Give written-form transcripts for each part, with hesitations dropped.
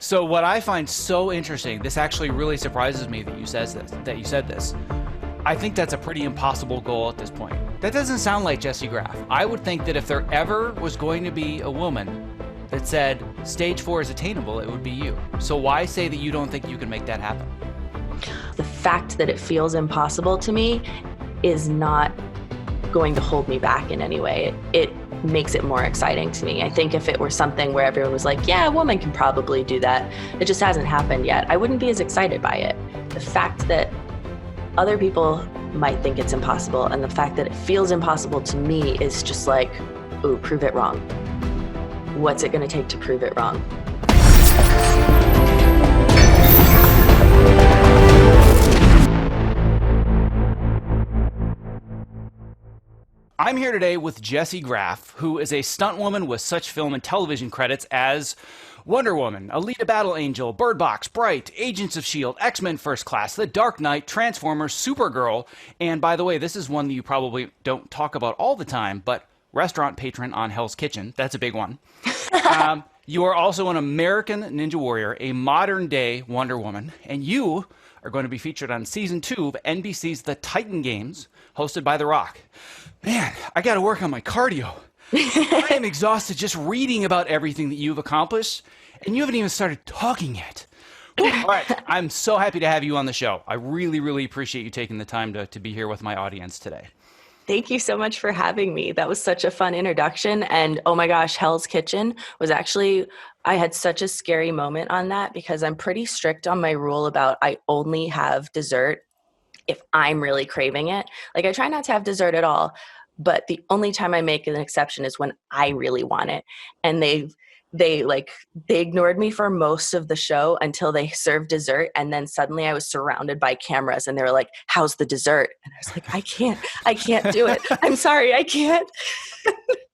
So what I find so interesting, this actually really surprises me that you said this. I think that's a pretty impossible goal at this point. That doesn't sound like Jessie Graff. I would think that if there ever was going to be a woman that said stage 4 is attainable, it would be you. So why say that you don't think you can make that happen? The fact that it feels impossible to me is not going to hold me back in any way. It makes it more exciting to me. I think if it were something where everyone was like, yeah, a woman can probably do that, it just hasn't happened yet, I wouldn't be as excited by it. The fact that other people might think it's impossible and the fact that it feels impossible to me is just like, ooh, prove it wrong. What's it going to take to prove it wrong? I'm here today with Jessie Graff, who is a stunt woman with such film and television credits as Wonder Woman, Alita Battle Angel, Bird Box, Bright, Agents of S.H.I.E.L.D., X-Men First Class, The Dark Knight, Transformers, Supergirl, and by the way, this is one that you probably don't talk about all the time, but restaurant patron on Hell's Kitchen. That's a big one. You are also an American Ninja Warrior, a modern-day Wonder Woman, and you are going to be featured on Season 2 of NBC's The Titan Games, hosted by The Rock. Man, I got to work on my cardio. I am exhausted just reading about everything that you've accomplished, and you haven't even started talking yet. All right, I'm so happy to have you on the show. I really, really appreciate you taking the time to be here with my audience today. Thank you so much for having me. That was such a fun introduction. And oh my gosh, Hell's Kitchen was actually, I had such a scary moment on that because I'm pretty strict on my rule about I only have dessert if I'm really craving it. Like I try not to have dessert at all, but the only time I make an exception is when I really want it. And they ignored me for most of the show until they served dessert. And then suddenly I was surrounded by cameras and they were like, how's the dessert? And I was like, I can't do it. I'm sorry, I can't.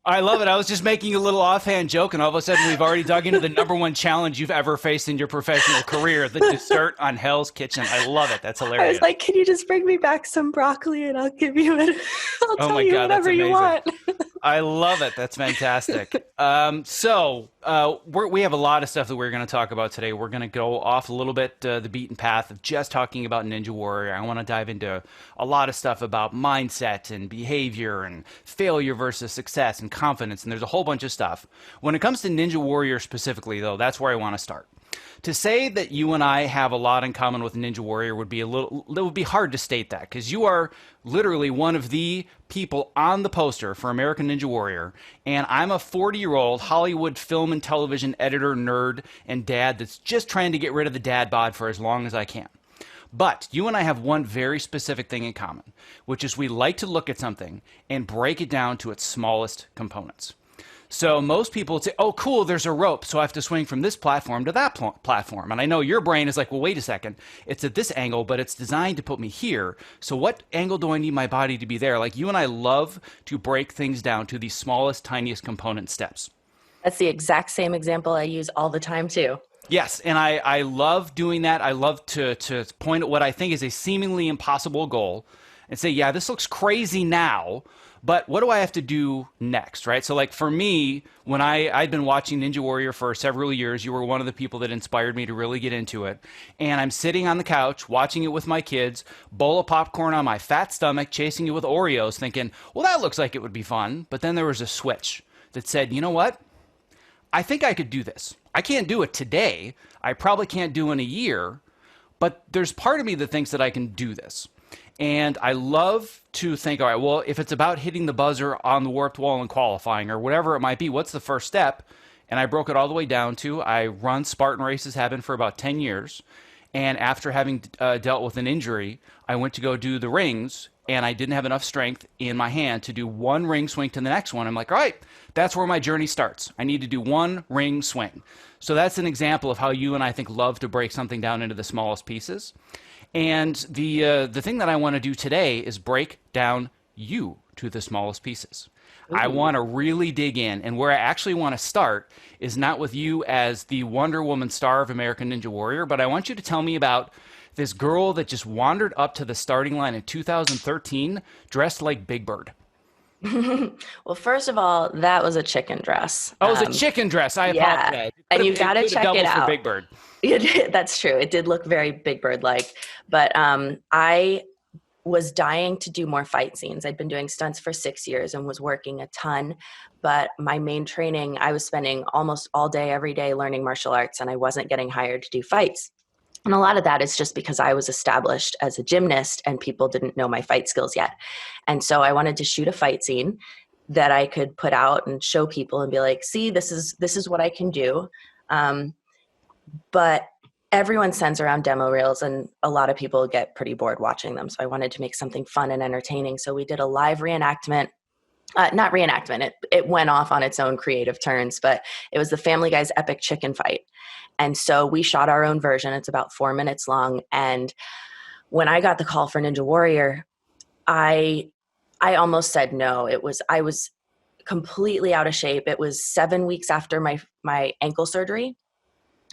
I love it. I was just making a little offhand joke, and all of a sudden we've already dug into the #1 challenge you've ever faced in your professional career, the dessert on Hell's Kitchen. I love it. That's hilarious. I was like, can you just bring me back some broccoli and I'll give you it. I'll tell you whatever you want. I love it. That's fantastic. We have a lot of stuff that we're going to talk about today. We're going to go off a little bit the beaten path of just talking about Ninja Warrior. I want to dive into a lot of stuff about mindset and behavior and failure versus success and confidence, and there's a whole bunch of stuff. When it comes to Ninja Warrior specifically, though, that's where I want to start. To say that you and I have a lot in common with Ninja Warrior would be hard to state that, because you are literally one of the people on the poster for American Ninja Warrior, and I'm a 40-year-old Hollywood film and television editor, nerd, and dad that's just trying to get rid of the dad bod for as long as I can. But you and I have one very specific thing in common, which is we like to look at something and break it down to its smallest components. So most people would say, oh, cool, there's a rope, so I have to swing from this platform to that platform. And I know your brain is like, well, wait a second. It's at this angle, but it's designed to put me here. So what angle do I need my body to be there? Like you and I love to break things down to the smallest, tiniest component steps. That's the exact same example I use all the time, too. Yes, and I love doing that. I love to point at what I think is a seemingly impossible goal and say, yeah, this looks crazy now, but what do I have to do next, right? So like for me, when I'd been watching Ninja Warrior for several years, you were one of the people that inspired me to really get into it. And I'm sitting on the couch watching it with my kids, bowl of popcorn on my fat stomach, chasing it with Oreos, thinking, well, that looks like it would be fun. But then there was a switch that said, you know what? I think I could do this. I can't do it today. I probably can't do it in a year, but there's part of me that thinks that I can do this. And I love to think, all right, well, if it's about hitting the buzzer on the warped wall and qualifying or whatever it might be, what's the first step? And I broke it all the way down to I run Spartan races, have been for about 10 years. And after having dealt with an injury, I went to go do the rings, and I didn't have enough strength in my hand to do one ring swing to the next one. I'm like, all right, that's where my journey starts. I need to do one ring swing. So that's an example of how you and I think love to break something down into the smallest pieces. And the thing that I want to do today is break down you to the smallest pieces. Ooh. I want to really dig in, and where I actually want to start is not with you as the Wonder Woman star of American Ninja Warrior, but I want you to tell me about this girl that just wandered up to the starting line in 2013 dressed like Big Bird. Well, first of all, that was a chicken dress. Oh, it was a chicken dress. I Yeah, apologize. and you got It to could have check it doubled for out. Big Bird. That's true. It did look very Big Bird like, but I was dying to do more fight scenes. I'd been doing stunts for 6 years and was working a ton. But my main training, I was spending almost all day, every day learning martial arts, and I wasn't getting hired to do fights. And a lot of that is just because I was established as a gymnast and people didn't know my fight skills yet. And so I wanted to shoot a fight scene that I could put out and show people and be like, see, this is what I can do. Um, but everyone sends around demo reels and a lot of people get pretty bored watching them. So I wanted to make something fun and entertaining. So we did a live reenactment. Not reenactment, it went off on its own creative turns, but it was the Family Guy's epic chicken fight. And so we shot our own version. It's about 4 minutes long. And when I got the call for Ninja Warrior, I I almost said no. I was completely out of shape. It was 7 weeks after my ankle surgery.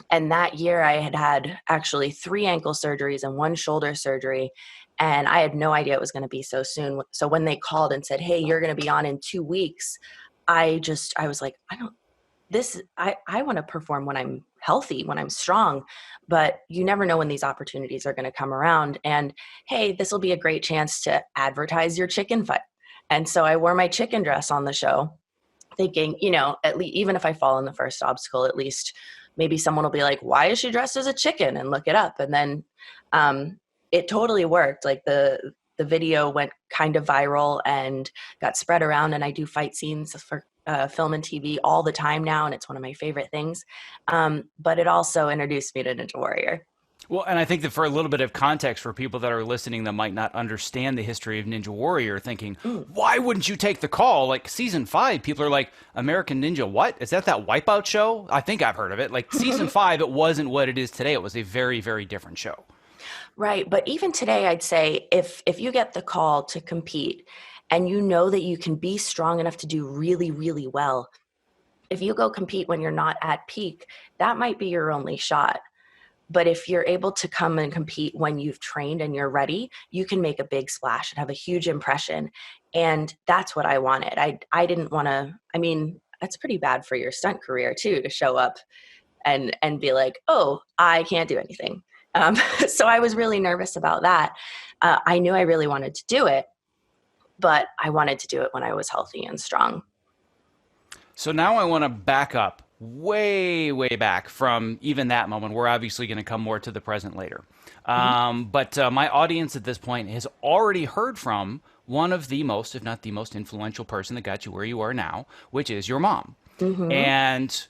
And that year I had had actually 3 ankle surgeries and 1 shoulder surgery. And I had no idea it was going to be so soon. So when they called and said, hey, you're going to be on in 2 weeks, I was like, I want to perform when I'm healthy, when I'm strong, but you never know when these opportunities are going to come around. And hey, this will be a great chance to advertise your chicken fight. And so I wore my chicken dress on the show, thinking, at least even if I fall in the first obstacle, at least maybe someone will be like, why is she dressed as a chicken, and look it up. And then it totally worked. Like the video went kind of viral and got spread around, and I do fight scenes for film and TV all the time now, and it's one of my favorite things. But it also introduced me to Ninja Warrior. Well, and I think that for a little bit of context for people that are listening that might not understand the history of Ninja Warrior, thinking, Mm. why wouldn't you take the call? Like season 5, people are like, American Ninja, what? Is that Wipeout show? I think I've heard of it. Like season 5, it wasn't what it is today. It was a very, very different show. Right. But even today, I'd say if you get the call to compete and you know that you can be strong enough to do really, really well, if you go compete when you're not at peak, that might be your only shot. But if you're able to come and compete when you've trained and you're ready, you can make a big splash and have a huge impression. And that's what I wanted. I didn't want to, I mean, that's pretty bad for your stunt career too, to show up and be like, oh, I can't do anything. So I was really nervous about that. I knew I really wanted to do it, but I wanted to do it when I was healthy and strong. So now I want to back up way, way back from even that moment. We're obviously going to come more to the present later. Mhm. But my audience at this point has already heard from one of the most, if not the most influential person that got you where you are now, which is your mom. Mhm. And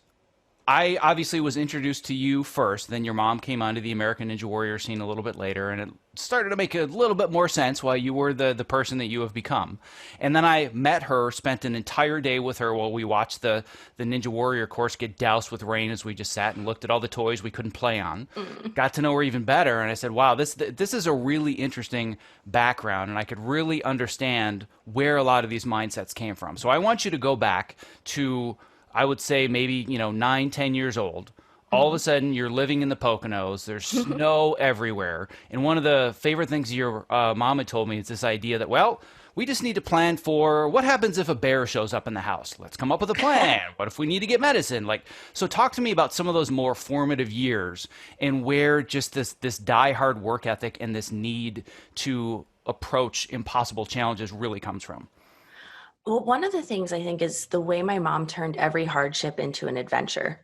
I obviously was introduced to you first, then your mom came onto the American Ninja Warrior scene a little bit later, and it started to make a little bit more sense why you were the person that you have become. And then I met her, spent an entire day with her while we watched the Ninja Warrior course get doused with rain as we just sat and looked at all the toys we couldn't play on. Mm. Got to know her even better, and I said, wow, this is a really interesting background, and I could really understand where a lot of these mindsets came from. So I want you to go back to, I would say, maybe 9, 10 years old. All of a sudden, you're living in the Poconos. There's snow everywhere, and one of the favorite things your mom had told me is this idea that, well, we just need to plan for what happens if a bear shows up in the house. Let's come up with a plan. What if we need to get medicine? Like, so talk to me about some of those more formative years and where just this die-hard work ethic and this need to approach impossible challenges really comes from. Well, one of the things I think is the way my mom turned every hardship into an adventure.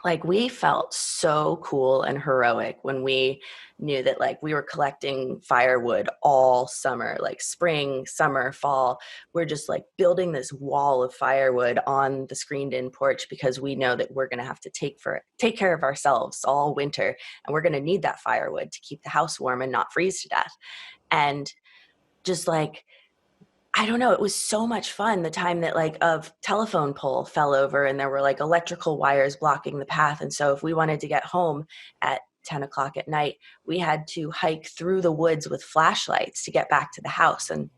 Like we felt so cool and heroic when we knew that like we were collecting firewood all summer, like spring, summer, fall. We're just like building this wall of firewood on the screened in porch because we know that we're going to have to take care of ourselves all winter, and we're going to need that firewood to keep the house warm and not freeze to death. And just like, I don't know, it was so much fun the time that like a telephone pole fell over and there were like electrical wires blocking the path. And so if we wanted to get home at 10 o'clock at night, we had to hike through the woods with flashlights to get back to the house. And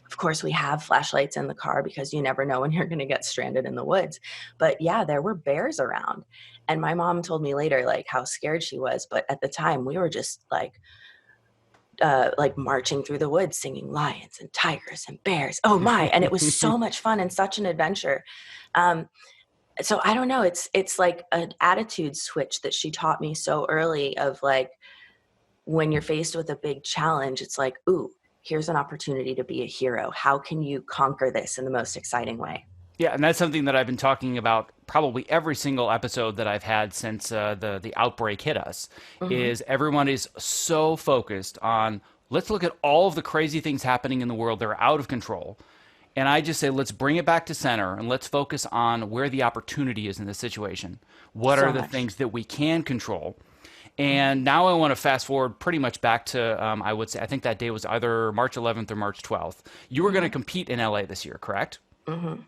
of course, we have flashlights in the car because you never know when you're going to get stranded in the woods. But yeah, there were bears around. And my mom told me later, like, how scared she was. But at the time, we were just like, like marching through the woods, singing lions and tigers and bears. Oh my. And it was so much fun and such an adventure. So I don't know, it's like an attitude switch that she taught me so early of like, when you're faced with a big challenge, it's like, ooh, here's an opportunity to be a hero. How can you conquer this in the most exciting way? Yeah, and that's something that I've been talking about probably every single episode that I've had since the outbreak hit us. Mm-hmm. Is everyone is so focused on let's look at all of the crazy things happening in the world that are out of control, and I just say let's bring it back to center and let's focus on where the opportunity is in this situation. What are So the much. things that we can control? Mm-hmm. And now I want to fast forward pretty much back to I would say I think that day was either March 11th or March 12th. You were going to Mm-hmm. compete in LA this year, correct? Mm-hmm.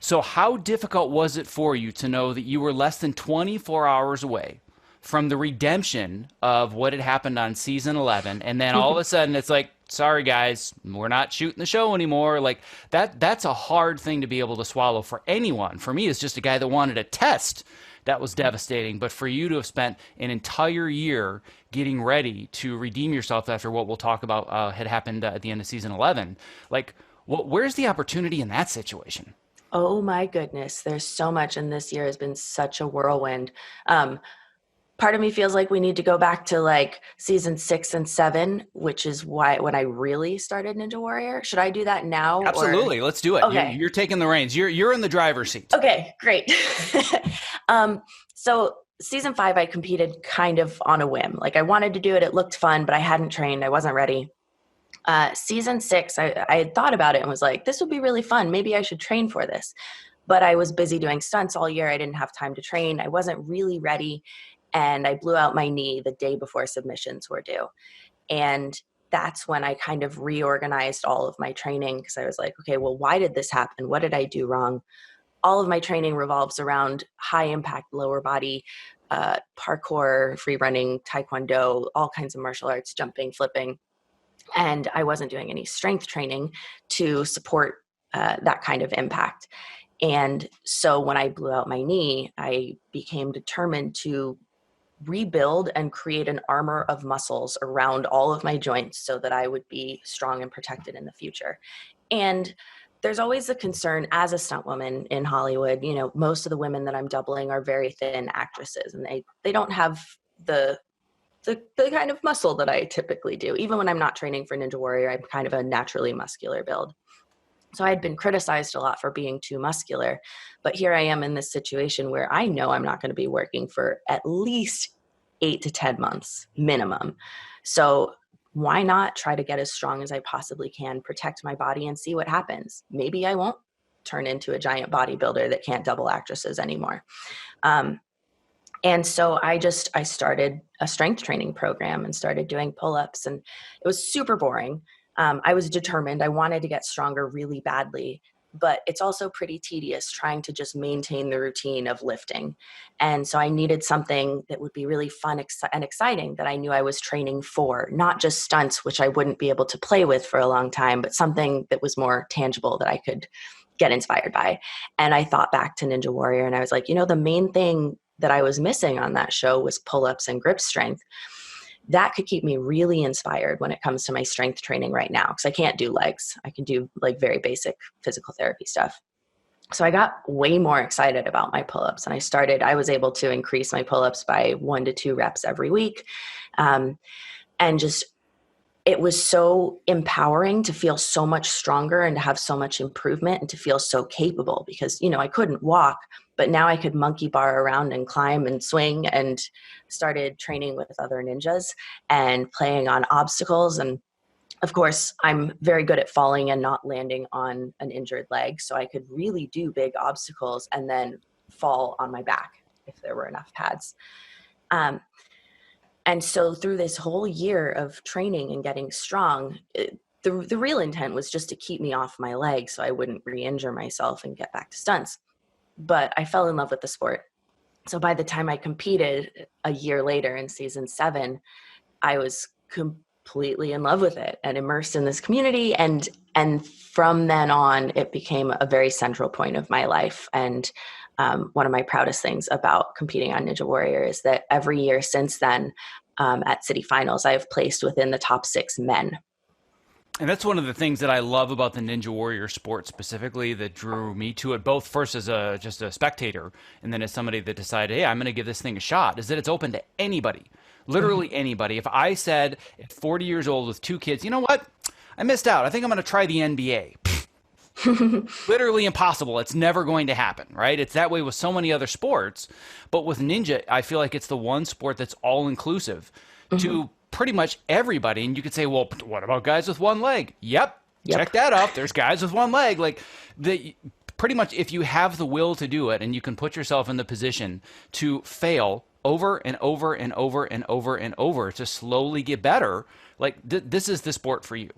So, how difficult was it for you to know that you were less than 24 hours away from the redemption of what had happened on season 11? And then all of a sudden, it's like, sorry, guys, we're not shooting the show anymore. Like, that's a hard thing to be able to swallow for anyone. For me, as just a guy that wanted a test, that was devastating. But for you to have spent an entire year getting ready to redeem yourself after what we'll talk about had happened at the end of season 11, like, where's the opportunity in that situation? Oh my goodness, there's so much, and this year has been such a whirlwind. Um, Part of me feels like we need to go back to like season 6 and 7, which is why when I really started Ninja Warrior. Should I do that now or? Absolutely. Let's do it. You're, Okay. you're taking the reins. You're in the driver's seat. Okay, great. um, so season 5, I competed kind of on a whim. Like I wanted to do it. It looked fun, but I hadn't trained. I wasn't ready. Season 6, I had thought about it and was like, this would be really fun. Maybe I should train for this. But I was busy doing stunts all year. I didn't have time to train. I wasn't really ready. And I blew out my knee the day before submissions were due. And that's when I kind of reorganized all of my training because I was like, okay, well, why did this happen? What did I do wrong? All of my training revolves around high impact lower body, parkour, free running, taekwondo, all kinds of martial arts, jumping, flipping. And I wasn't doing any strength training to support that kind of impact. And so when I blew out my knee, I became determined to rebuild and create an armor of muscles around all of my joints so that I would be strong and protected in the future. And there's always a concern as a stunt woman in Hollywood, you know, most of the women that I'm doubling are very thin actresses and they don't have the kind of muscle that I typically do. Even when I'm not training for Ninja Warrior, I'm kind of a naturally muscular build. So I had been criticized a lot for being too muscular, but here I am in this situation where I know I'm not going to be working for at least 8 to 10 months minimum. So why not try to get as strong as I possibly can, protect my body and see what happens? Maybe I won't turn into a giant bodybuilder that can't double actresses anymore. Um, and so I started a strength training program and started doing pull-ups, and it was super boring. I was determined. I wanted to get stronger really badly, but it's also pretty tedious trying to just maintain the routine of lifting. And so I needed something that would be really fun and exciting that I knew I was training for, not just stunts, which I wouldn't be able to play with for a long time, but something that was more tangible that I could get inspired by. And I thought back to Ninja Warrior and I was like, you know, the main thing that I was missing on that show was pull-ups and grip strength. That could keep me really inspired when it comes to my strength training right now, because I can't do legs. I can do like very basic physical therapy stuff. So I got way more excited about my pull-ups and I was able to increase my pull-ups by 1 to 2 reps every week. And just it was so empowering to feel so much stronger and to have so much improvement and to feel so capable because, you know, I couldn't walk, but now I could monkey bar around and climb and swing, and started training with other ninjas and playing on obstacles. And of course, I'm very good at falling and not landing on an injured leg. So I could really do big obstacles and then fall on my back if there were enough pads. Um, and so through this whole year of training and getting strong, the real intent was just to keep me off my legs so I wouldn't re-injure myself and get back to stunts. But I fell in love with the sport. So by the time I competed a year later in season 7, I was completely in love with it and immersed in this community. And from then on, it became a very central point of my life. And one of my proudest things about competing on Ninja Warrior is that every year since then, at city finals. I have placed within the top 6 men. And that's one of the things that I love about the Ninja Warrior sport specifically that drew me to it, both first as just a spectator and then as somebody that decided, hey, I'm going to give this thing a shot, is that it's open to anybody, literally anybody. If I said at 40 years old with 2 kids, you know what? I missed out. I think I'm going to try the NBA. Literally impossible. It's never going to happen, right? It's that way with so many other sports. But with Ninja, I feel like it's the one sport that's all inclusive to pretty much everybody. And you could say, well, what about guys with one leg? Yep. Check that off. There's guys with one leg. Like pretty much if you have the will to do it and you can put yourself in the position to fail over and over and over and over and over to slowly get better, like this is the sport for you.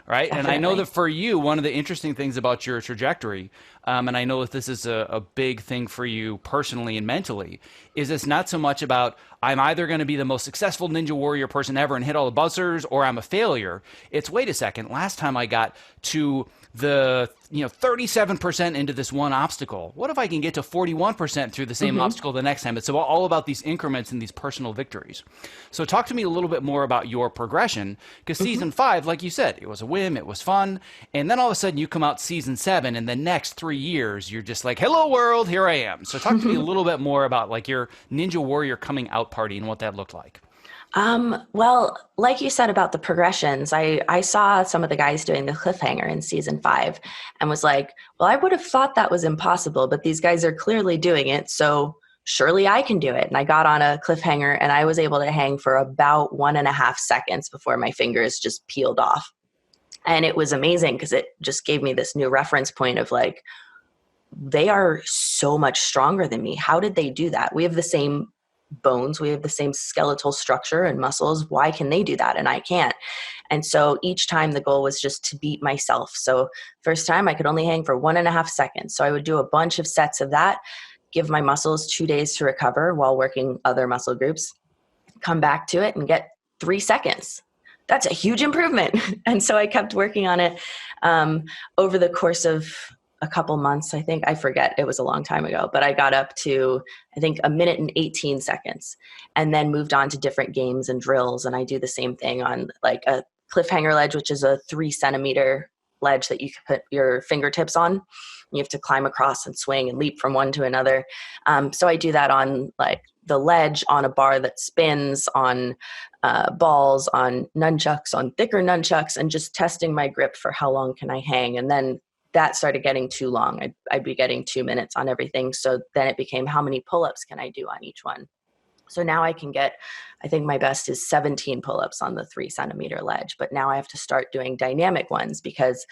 Right. Definitely. And I know that for you, one of the interesting things about your trajectory, and I know that this is a big thing for you personally and mentally, is it's not so much about I'm either going to be the most successful Ninja Warrior person ever and hit all the buzzers or I'm a failure. It's wait a second. Last time I got to the 37% into this one obstacle. What if I can get to 41% through the same obstacle the next time? It's all about these increments and these personal victories. So talk to me a little bit more about your progression, because season 5, like you said, it was a whim, it was fun, and then all of a sudden you come out season 7, and the next 3 years you're just like, hello world, here I am. So talk to me a little bit more about like your Ninja Warrior coming out party and what that looked like. Well, like you said about the progressions, I saw some of the guys doing the cliffhanger in season 5 and was like, well, I would have thought that was impossible, but these guys are clearly doing it. So surely I can do it. And I got on a cliffhanger and I was able to hang for about 1.5 seconds before my fingers just peeled off. And it was amazing because it just gave me this new reference point of like, they are so much stronger than me. How did they do that? We have the same bones, we have the same skeletal structure and muscles. Why can they do that and I can't? And so each time the goal was just to beat myself. So first time I could only hang for 1.5 seconds. So I would do a bunch of sets of that, give my muscles 2 days to recover while working other muscle groups, come back to it and get 3 seconds. That's a huge improvement. And so I kept working on it over the course of a couple months, I think. I forget. It was a long time ago, but I got up to, I think, 1 minute and 18 seconds and then moved on to different games and drills. And I do the same thing on like a cliffhanger ledge, which is a 3 centimeter ledge that you can put your fingertips on. You have to climb across and swing and leap from one to another. So I do that on like the ledge, on a bar that spins, on balls, on nunchucks, on thicker nunchucks, and just testing my grip for how long can I hang. And then that started getting too long. I'd be getting 2 minutes on everything. So then it became how many pull-ups can I do on each one? So now I can get, I think my best is 17 pull-ups on the 3 centimeter ledge. But now I have to start doing dynamic ones because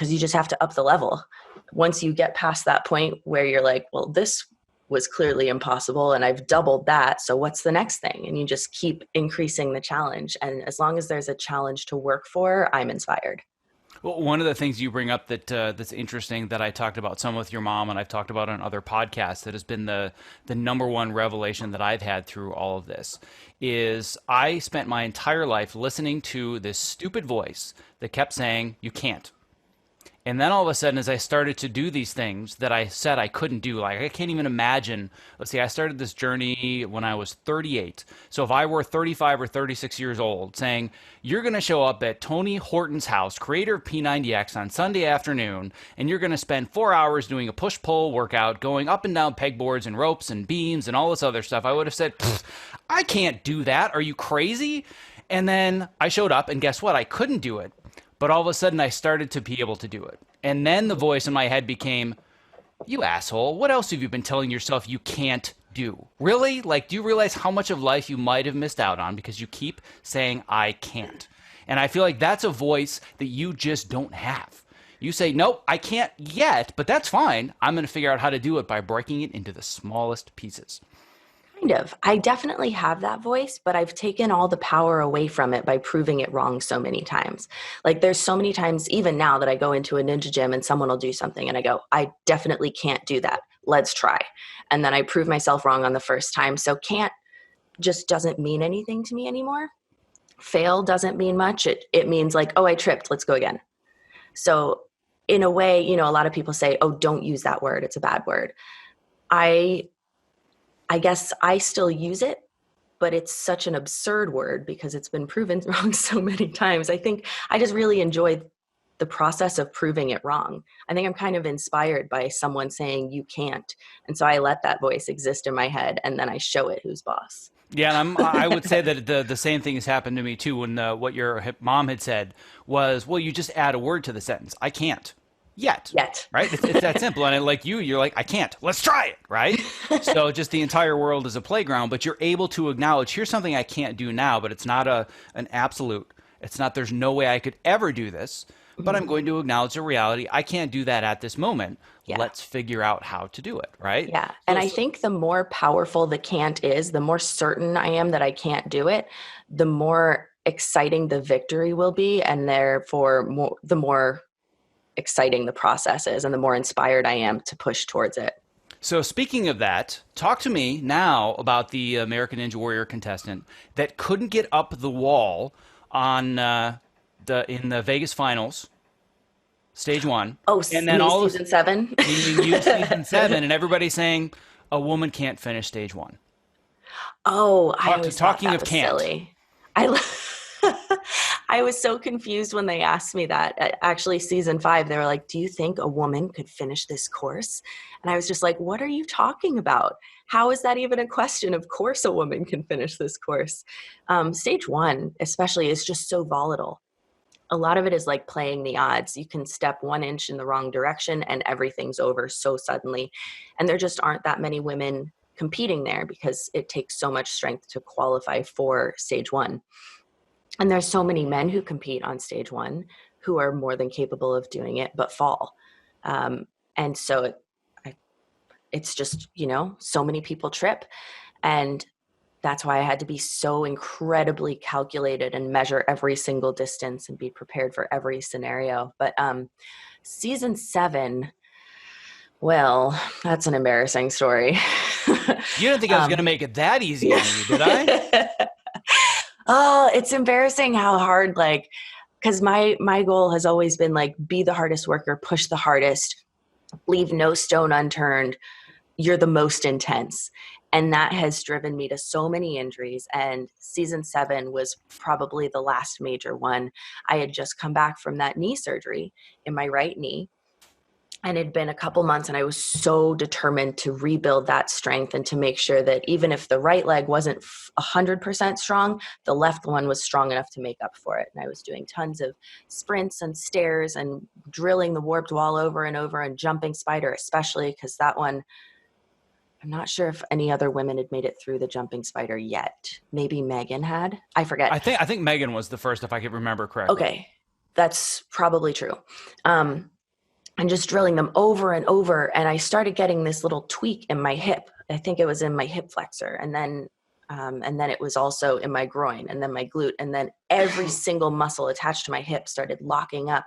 you just have to up the level. Once you get past that point where you're like, well, this was clearly impossible and I've doubled that. So what's the next thing? And you just keep increasing the challenge. And as long as there's a challenge to work for, I'm inspired. Well, one of the things you bring up that's interesting that I talked about some with your mom and I've talked about on other podcasts that has been the number one revelation that I've had through all of this is I spent my entire life listening to this stupid voice that kept saying, you can't. And then all of a sudden, as I started to do these things that I said I couldn't do, like I can't even imagine. Let's see, I started this journey when I was 38. So if I were 35 or 36 years old saying, you're going to show up at Tony Horton's house, creator of P90X, on Sunday afternoon, and you're going to spend 4 hours doing a push-pull workout, going up and down pegboards and ropes and beams and all this other stuff, I would have said, I can't do that. Are you crazy? And then I showed up, and guess what? I couldn't do it. But all of a sudden, I started to be able to do it. And then the voice in my head became, you asshole, what else have you been telling yourself you can't do? Really? Like, do you realize how much of life you might have missed out on because you keep saying, I can't? And I feel like that's a voice that you just don't have. You say, nope, I can't yet, but that's fine. I'm going to figure out how to do it by breaking it into the smallest pieces. Kind of. I definitely have that voice, but I've taken all the power away from it by proving it wrong so many times. Like there's so many times, even now, that I go into a ninja gym and someone will do something and I go, I definitely can't do that. Let's try. And then I prove myself wrong on the first time. So can't just doesn't mean anything to me anymore. Fail doesn't mean much. It means like, oh, I tripped. Let's go again. So in a way, you know, a lot of people say, oh, don't use that word. It's a bad word. I guess I still use it, but it's such an absurd word because it's been proven wrong so many times. I think I just really enjoy the process of proving it wrong. I think I'm kind of inspired by someone saying you can't. And so I let that voice exist in my head and then I show it who's boss. Yeah, and I would say that the same thing has happened to me too. When what your mom had said was, well, you just add a word to the sentence. I can't yet. Yet. Right? It's that simple. And like you're like, I can't. Let's try it. Right? So just the entire world is a playground, but you're able to acknowledge here's something I can't do now, but it's not an absolute. It's not there's no way I could ever do this, but I'm going to acknowledge the reality. I can't do that at this moment. Yeah. Let's figure out how to do it. Right? Yeah. And I think the more powerful the can't is, the more certain I am that I can't do it, the more exciting the victory will be. And therefore, the more exciting the process is and the more inspired I am to push towards it. So speaking of that, talk to me now about the American Ninja Warrior contestant that couldn't get up the wall on in the Vegas finals, stage 1. Oh, and then all season 7. you season 7, and everybody's saying a woman can't finish stage 1. Oh, I always talking thought that of was can't. silly. I was so confused when they asked me that. Actually, season 5, they were like, do you think a woman could finish this course? And I was just like, what are you talking about? How is that even a question? Of course a woman can finish this course. Stage 1, especially, is just so volatile. A lot of it is like playing the odds. You can step 1 inch in the wrong direction and everything's over so suddenly. And there just aren't that many women competing there because it takes so much strength to qualify for stage 1. And there's so many men who compete on stage 1 who are more than capable of doing it, but fall. And so it's just, so many people trip. And that's why I had to be so incredibly calculated and measure every single distance and be prepared for every scenario. But season 7, well, that's an embarrassing story. You didn't think I was going to make it that easy on you, did I? Oh, it's embarrassing how hard, because my goal has always been be the hardest worker, push the hardest, leave no stone unturned. You're the most intense. And that has driven me to so many injuries. And season 7 was probably the last major one. I had just come back from that knee surgery in my right knee. And it had been a couple months, and I was so determined to rebuild that strength and to make sure that even if the right leg wasn't 100% strong, the left one was strong enough to make up for it. And I was doing tons of sprints and stairs and drilling the warped wall over and over and jumping spider, especially because that one, I'm not sure if any other women had made it through the jumping spider yet. Maybe Megan had. I forget. I think Megan was the first, if I could remember correctly. Okay. That's probably true. And just drilling them over and over. And I started getting this little tweak in my hip. I think it was in my hip flexor. And then it was also in my groin and then my glute. And then every single muscle attached to my hip started locking up.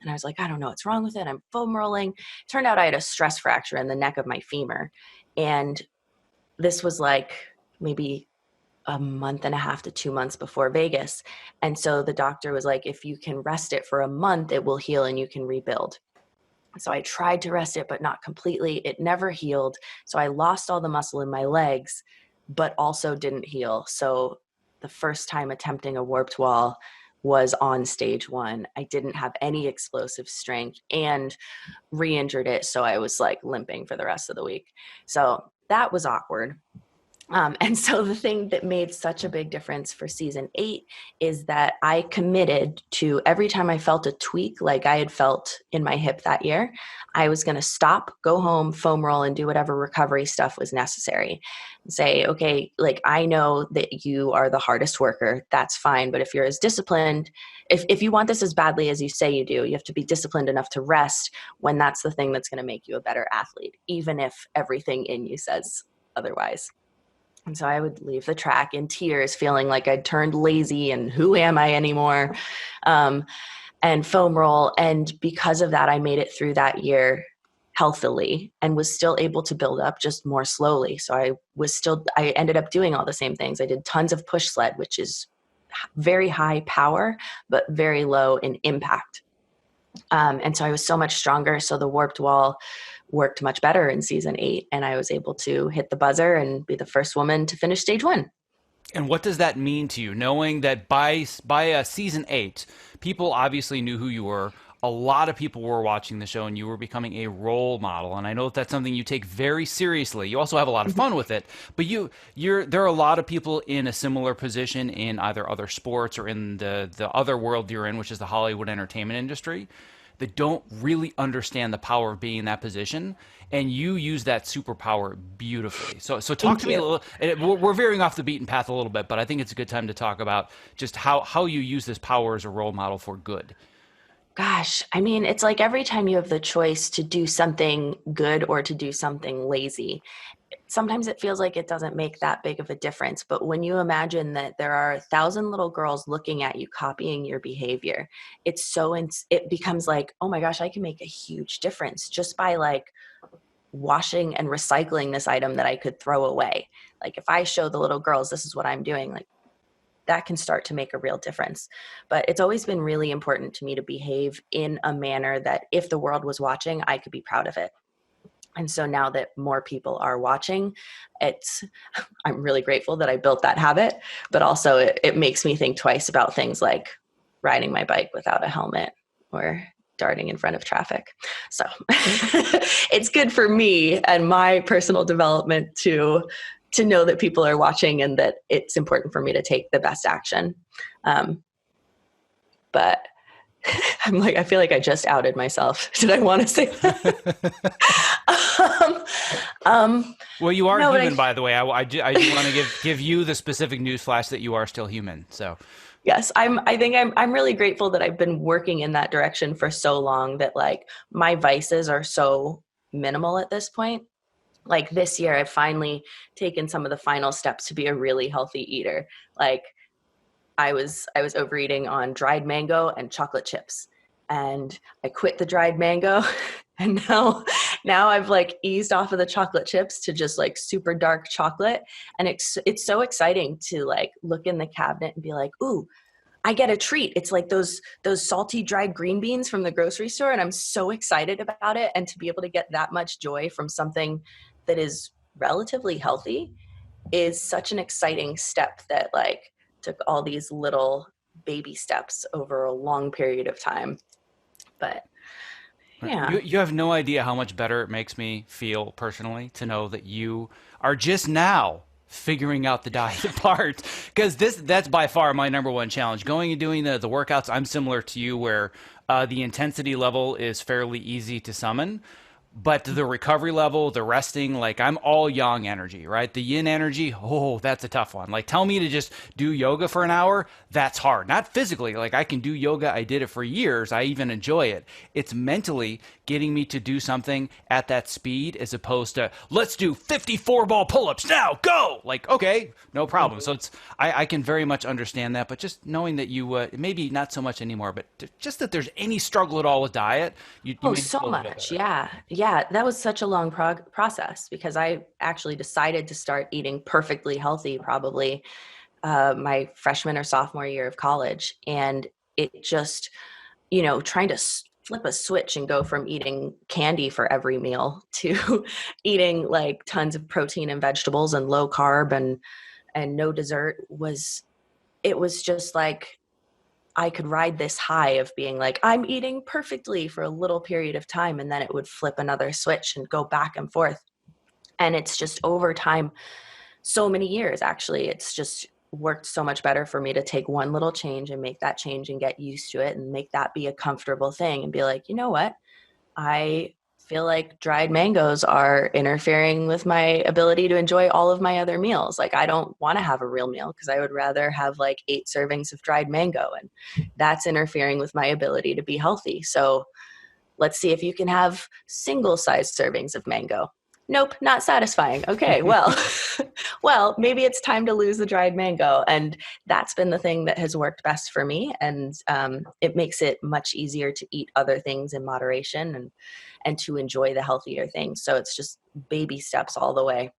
And I was like, I don't know what's wrong with it. I'm foam rolling. Turned out I had a stress fracture in the neck of my femur. And this was maybe a month and a half to 2 months before Vegas. And so the doctor was like, if you can rest it for a month, it will heal and you can rebuild. So I tried to rest it, but not completely. It never healed. So I lost all the muscle in my legs, but also didn't heal. So the first time attempting a warped wall was on stage 1. I didn't have any explosive strength and re-injured it. So I was limping for the rest of the week. So that was awkward. And so the thing that made such a big difference for season 8 is that I committed to every time I felt a tweak like I had felt in my hip that year, I was going to stop, go home, foam roll, and do whatever recovery stuff was necessary. And say, okay, I know that you are the hardest worker. That's fine. But if you're as disciplined, if you want this as badly as you say you do, you have to be disciplined enough to rest when that's the thing that's going to make you a better athlete, even if everything in you says otherwise. And so I would leave the track in tears, feeling like I'd turned lazy and who am I anymore, and foam roll. And because of that, I made it through that year healthily and was still able to build up just more slowly. So I ended up doing all the same things. I did tons of push sled, which is very high power, but very low in impact. And so I was so much stronger. So the warped wall worked much better in season 8, and I was able to hit the buzzer and be the first woman to finish stage 1. And what does that mean to you, knowing that by season 8, people obviously knew who you were. A lot of people were watching the show, and you were becoming a role model. And I know that that's something you take very seriously. You also have a lot of fun with it. But there are a lot of people in a similar position in either other sports or in the other world you're in, which is the Hollywood entertainment industry, that don't really understand the power of being in that position, and you use that superpower beautifully. So talk Thank to me a you. little. We're veering off the beaten path a little bit, but I think it's a good time to talk about just how you use this power as a role model for good. Gosh, I mean, it's like every time you have the choice to do something good or to do something lazy, sometimes it feels like it doesn't make that big of a difference. But when you imagine that there are 1,000 little girls looking at you, copying your behavior, it becomes like, oh my gosh, I can make a huge difference just by like washing and recycling this item that I could throw away. Like if I show the little girls, this is what I'm doing, like that can start to make a real difference. But it's always been really important to me to behave in a manner that if the world was watching, I could be proud of it. And so now that more people are watching, it's I'm really grateful that I built that habit, but also it makes me think twice about things like riding my bike without a helmet or darting in front of traffic. So it's good for me and my personal development to know that people are watching and that it's important for me to take the best action. Um, but I'm like, I feel like I just outed myself. Did I want to say that? um, Well, you are no, but human, by the way. I do want to give you the specific news flash that you are still human. So yes, I think I'm really grateful that I've been working in that direction for so long that like my vices are so minimal at this point. Like this year, I've finally taken some of the final steps to be a really healthy eater. Like I was overeating on dried mango and chocolate chips, and I quit the dried mango, and now I've like eased off of the chocolate chips to just like super dark chocolate, and it's so exciting to like look in the cabinet and be like, ooh, I get a treat. It's like those salty dried green beans from the grocery store, and I'm so excited about it. And to be able to get that much joy from something that is relatively healthy is such an exciting step that like took all these little baby steps over a long period of time. But yeah. you have no idea how much better it makes me feel personally to know that you are just now figuring out the diet part, because that's by far my number one challenge, going and doing the workouts. I'm similar to you where the intensity level is fairly easy to summon, but the recovery level, the resting, like I'm all yang energy, right? The yin energy, oh, that's a tough one. Like tell me to just do yoga for an hour, that's hard. Not physically, like I can do yoga, I did it for years, I even enjoy it. It's mentally getting me to do something at that speed as opposed to let's do 54 ball pull-ups now, go! Like, okay, no problem. So I can very much understand that, but just knowing that you, maybe not so much anymore, but just that there's any struggle at all with diet, you Oh, made me so feel a little bit much. better. Yeah. Yeah. That was such a long process because I actually decided to start eating perfectly healthy probably my freshman or sophomore year of college. And it just, trying to flip a switch and go from eating candy for every meal to eating like tons of protein and vegetables and low carb and no dessert it was just like I could ride this high of being like, I'm eating perfectly for a little period of time. And then it would flip another switch and go back and forth. And it's just over time, so many years, actually, it's just worked so much better for me to take one little change and make that change and get used to it and make that be a comfortable thing and be like, you know what? I feel like dried mangoes are interfering with my ability to enjoy all of my other meals. Like I don't want to have a real meal because I would rather have like 8 servings of dried mango, and that's interfering with my ability to be healthy. So let's see if you can have single sized servings of mango. Nope, not satisfying. Okay, well, well, maybe it's time to lose the dried mango. And that's been the thing that has worked best for me. And it makes it much easier to eat other things in moderation and to enjoy the healthier things. So it's just baby steps all the way.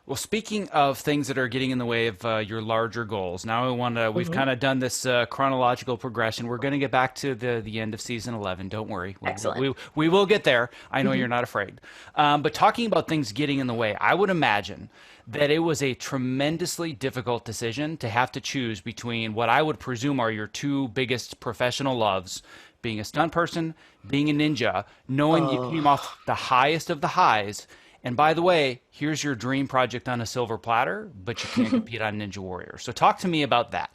Well, speaking of things that are getting in the way of your larger goals, now we've Hmm. kind of done this chronological progression. We're going to get back to the end of season 11. Don't worry. Excellent. We will get there. I know Hmm. you're not afraid. But talking about things getting in the way, I would imagine that it was a tremendously difficult decision to have to choose between what I would presume are your two biggest professional loves, being a stunt person, being a ninja, knowing you came Oh, off the highest of the highs. And by the way, here's your dream project on a silver platter, but you can't compete on Ninja Warrior. So talk to me about that.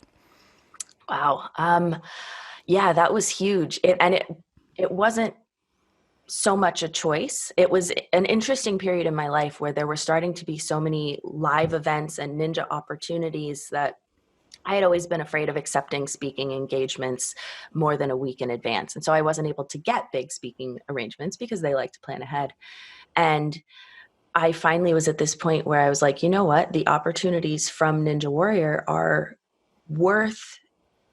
wow. Yeah, that was huge. It wasn't so much a choice. It was an interesting period in my life where there were starting to be so many live events and ninja opportunities that I had always been afraid of accepting speaking engagements more than a week in advance. And so I wasn't able to get big speaking arrangements because they like to plan ahead. And I finally was at this point where I was like, you know what? The opportunities from Ninja Warrior are worth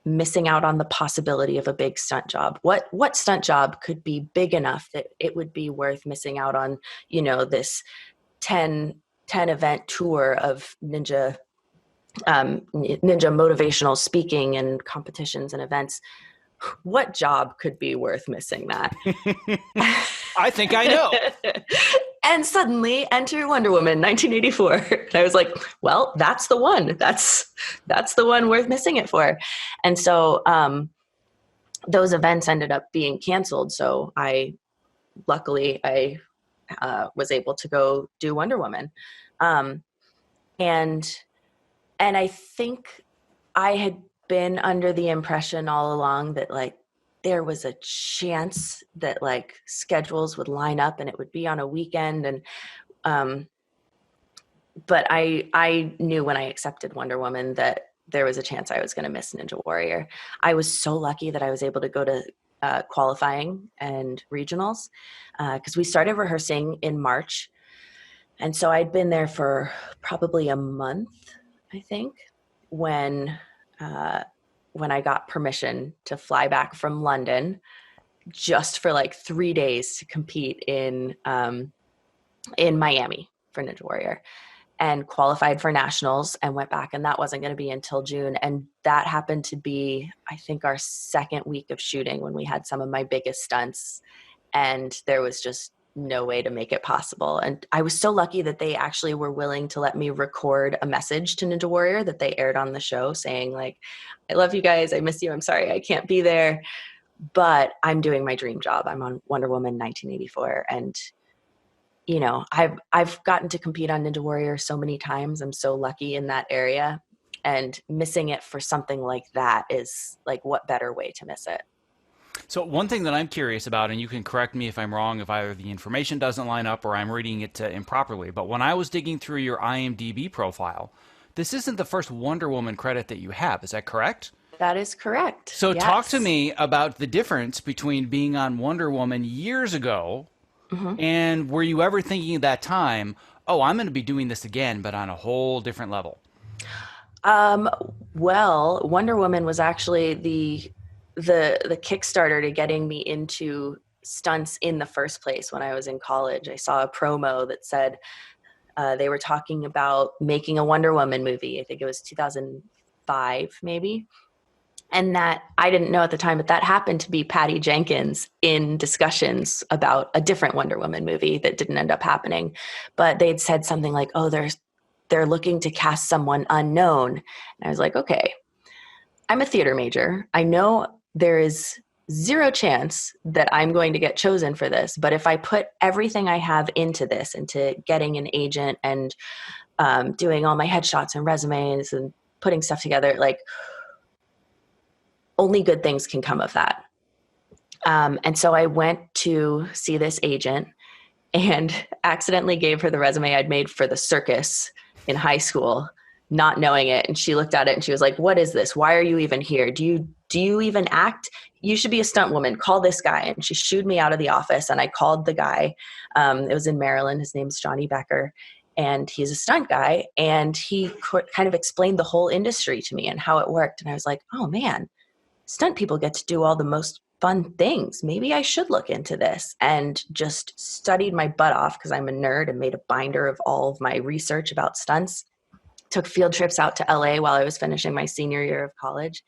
missing out on the possibility of a big stunt job. What stunt job could be big enough that it would be worth missing out on, this 10 event tour of ninja motivational speaking and competitions and events? What job could be worth missing that? I think I know. And suddenly enter Wonder Woman 1984. And I was like, well, that's the one. That's the one worth missing it for. And so those events ended up being canceled. So luckily I was able to go do Wonder Woman. Um, and and I think I had been under the impression all along that like there was a chance that like schedules would line up and it would be on a weekend. And um but I knew when I accepted Wonder Woman that there was a chance I was going to miss Ninja Warrior. I was so lucky that I was able to go to qualifying and regionals because we started rehearsing in March, and so I'd been there for probably a month, I think, when uh, when I got permission to fly back from London just for like 3 days to compete in Miami for Ninja Warrior, and qualified for nationals and went back, and that wasn't going to be until June. And that happened to be, I think, our second week of shooting when we had some of my biggest stunts, and there was just no way to make it possible. And I was so lucky that they actually were willing to let me record a message to Ninja Warrior that they aired on the show saying like, I love you guys, I miss you, I'm sorry I can't be there, but I'm doing my dream job. I'm on Wonder Woman 1984. And I've gotten to compete on Ninja Warrior so many times. I'm so lucky in that area, and missing it for something like that is like, what better way to miss it? So one thing that I'm curious about, and you can correct me if I'm wrong, if either the information doesn't line up or I'm reading it improperly, but when I was digging through your IMDb profile, this isn't the first Wonder Woman credit that you have. Is that correct? That is correct. So talk to Yes. me about the difference between being on Wonder Woman years ago Hmm. and were you ever thinking at that time, oh, I'm going to be doing this again, but on a whole different level? Um, well, Wonder Woman was actually the Kickstarter to getting me into stunts in the first place. When I was in college, I saw a promo that said they were talking about making a Wonder Woman movie. I think it was 2005, maybe. And that I didn't know at the time, but that happened to be Patty Jenkins in discussions about a different Wonder Woman movie that didn't end up happening. But they'd said something like, "Oh, they're looking to cast someone unknown." And I was like, "Okay, I'm a theater major. I know there is zero chance that I'm going to get chosen for this. But if I put everything I have into this, into getting an agent and doing all my headshots and resumes and putting stuff together, like only good things can come of that." And so I went to see this agent and accidentally gave her the resume I'd made for the circus in high school, not knowing it. And she looked at it and she was like, "What is this? Why are you even here? Do you even act? You should be a stunt woman. Call this guy." And she shooed me out of the office, and I called the guy. It was in Maryland. His name's Johnny Becker. And he's a stunt guy. And he kind of explained the whole industry to me and how it worked. And I was like, oh man, stunt people get to do all the most fun things. Maybe I should look into this, and just studied my butt off because I'm a nerd and made a binder of all of my research about stunts. Took field trips out to LA while I was finishing my senior year of college.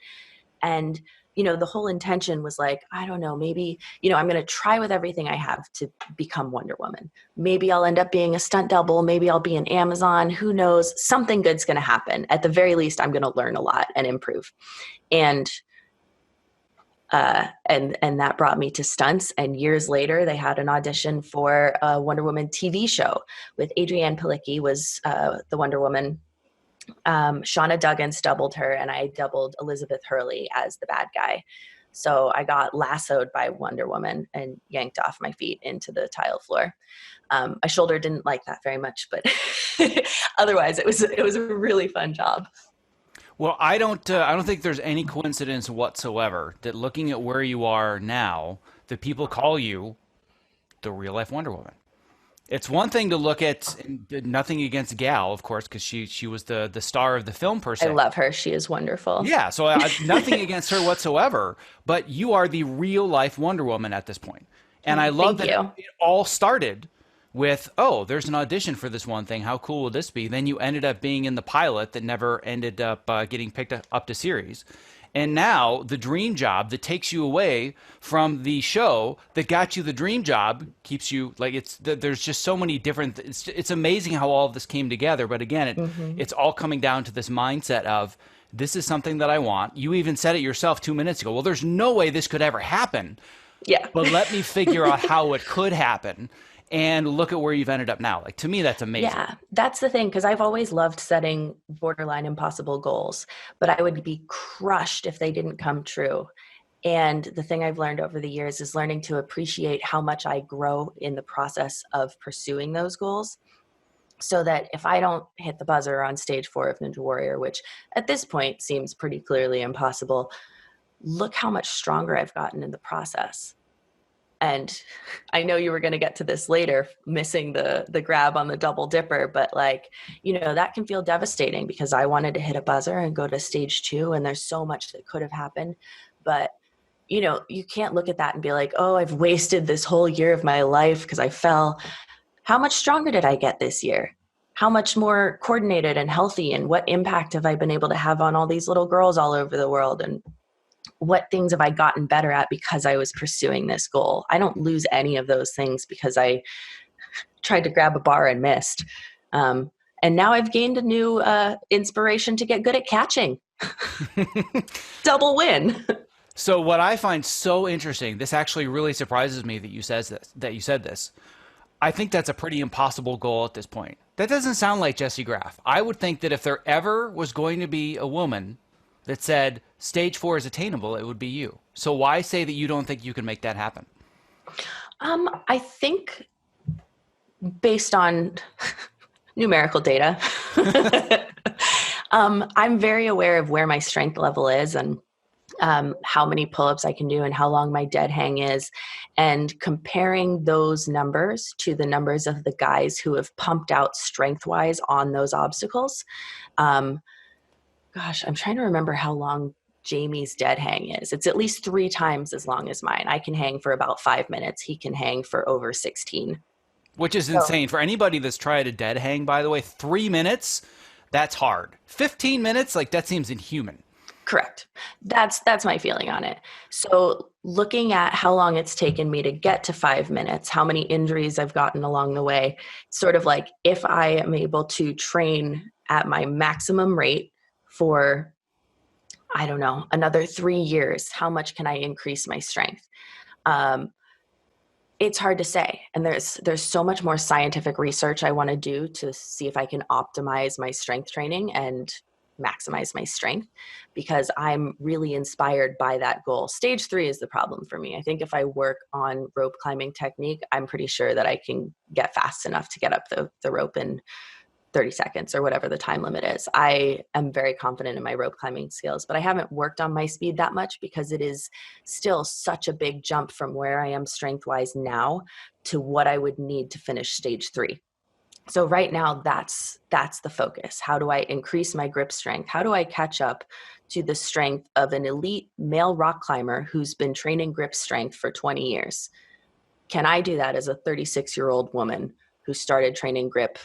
And, the whole intention was like, I don't know, maybe, I'm going to try with everything I have to become Wonder Woman. Maybe I'll end up being a stunt double. Maybe I'll be an Amazon. Who knows? Something good's going to happen. At the very least, I'm going to learn a lot and improve. And that brought me to stunts. And years later, they had an audition for a Wonder Woman TV show with Adrienne Palicki was the Wonder Woman. Shauna Duggins doubled her, and I doubled Elizabeth Hurley as the bad guy. So I got lassoed by Wonder Woman and yanked off my feet into the tile floor. My shoulder didn't like that very much, but otherwise it was a really fun job. Well, I don't think there's any coincidence whatsoever that looking at where you are now, that people call you the real life Wonder Woman. It's one thing to look at, nothing against Gal, of course, because she was the star of the film per se. I love her. She is wonderful. Yeah, so nothing against her whatsoever, but you are the real life Wonder Woman at this point. And I love that it all started with, oh, there's an audition for this one thing. How cool will this be? Then you ended up being in the pilot that never ended up getting picked up to series. And now the dream job that takes you away from the show that got you the dream job keeps you like there's just so many different. It's amazing how all of this came together. But again, it's all coming down to this mindset of this is something that I want. You even said it yourself 2 minutes ago. Well, there's no way this could ever happen. Yeah. But let me figure out how it could happen. And look at where you've ended up now. Like, to me, that's amazing. Yeah, that's the thing, because I've always loved setting borderline impossible goals, but I would be crushed if they didn't come true. And the thing I've learned over the years is learning to appreciate how much I grow in the process of pursuing those goals. So that if I don't hit the buzzer on stage 4 of Ninja Warrior, which at this point seems pretty clearly impossible, look how much stronger I've gotten in the process. And I know you were going to get to this later, missing the grab on the double dipper, but that can feel devastating because I wanted to hit a buzzer and go to stage 2, and there's so much that could have happened. But, you can't look at that and be like, oh, I've wasted this whole year of my life because I fell. How much stronger did I get this year? How much more coordinated and healthy, and what impact have I been able to have on all these little girls all over the world? And what things have I gotten better at because I was pursuing this goal? I don't lose any of those things because I tried to grab a bar and missed. And now I've gained a new inspiration to get good at catching. Double win. So what I find so interesting, this actually really surprises me that you said this. I think that's a pretty impossible goal at this point. That doesn't sound like Jessie Graff. I would think that if there ever was going to be a woman that said stage 4 is attainable, it would be you. So why say that you don't think you can make that happen? I think based on numerical data, I'm very aware of where my strength level is and how many pull-ups I can do and how long my dead hang is, and comparing those numbers to the numbers of the guys who have pumped out strength-wise on those obstacles. Gosh, I'm trying to remember how long Jamie's dead hang is. It's at least 3 times as long as mine. I can hang for about 5 minutes. He can hang for over 16. Which is insane. For anybody that's tried a dead hang, by the way, 3 minutes, that's hard. 15 minutes, that seems inhuman. Correct. That's my feeling on it. So looking at how long it's taken me to get to 5 minutes, how many injuries I've gotten along the way, sort of like if I am able to train at my maximum rate for, I don't know, another 3 years, how much can I increase my strength? It's hard to say. And there's so much more scientific research I want to do to see if I can optimize my strength training and maximize my strength, because I'm really inspired by that goal. Stage 3 is the problem for me. I think if I work on rope climbing technique, I'm pretty sure that I can get fast enough to get up the rope in 30 seconds or whatever the time limit is. I am very confident in my rope climbing skills, but I haven't worked on my speed that much because it is still such a big jump from where I am strength-wise now to what I would need to finish stage 3. So right now, that's the focus. How do I increase my grip strength? How do I catch up to the strength of an elite male rock climber who's been training grip strength for 20 years? Can I do that as a 36-year-old woman who started training grip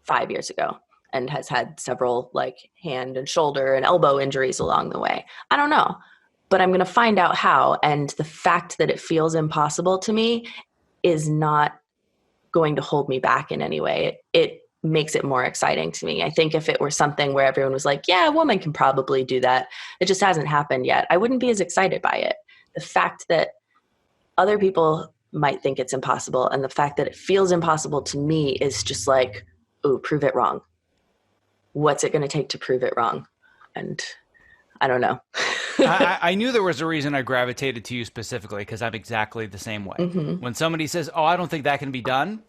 5 years ago and has had several like hand and shoulder and elbow injuries along the way? I don't know, but I'm going to find out how. And the fact that it feels impossible to me is not going to hold me back in any way. It makes it more exciting to me. I think if it were something where everyone was like, yeah, a woman can probably do that, it just hasn't happened yet, I wouldn't be as excited by it. The fact that other people might think it's impossible and the fact that it feels impossible to me is just like, ooh, prove it wrong. What's it going to take to prove it wrong? And I don't know. I knew there was a reason I gravitated to you specifically because I'm exactly the same way. Mm-hmm. When somebody says, "Oh, I don't think that can be done,"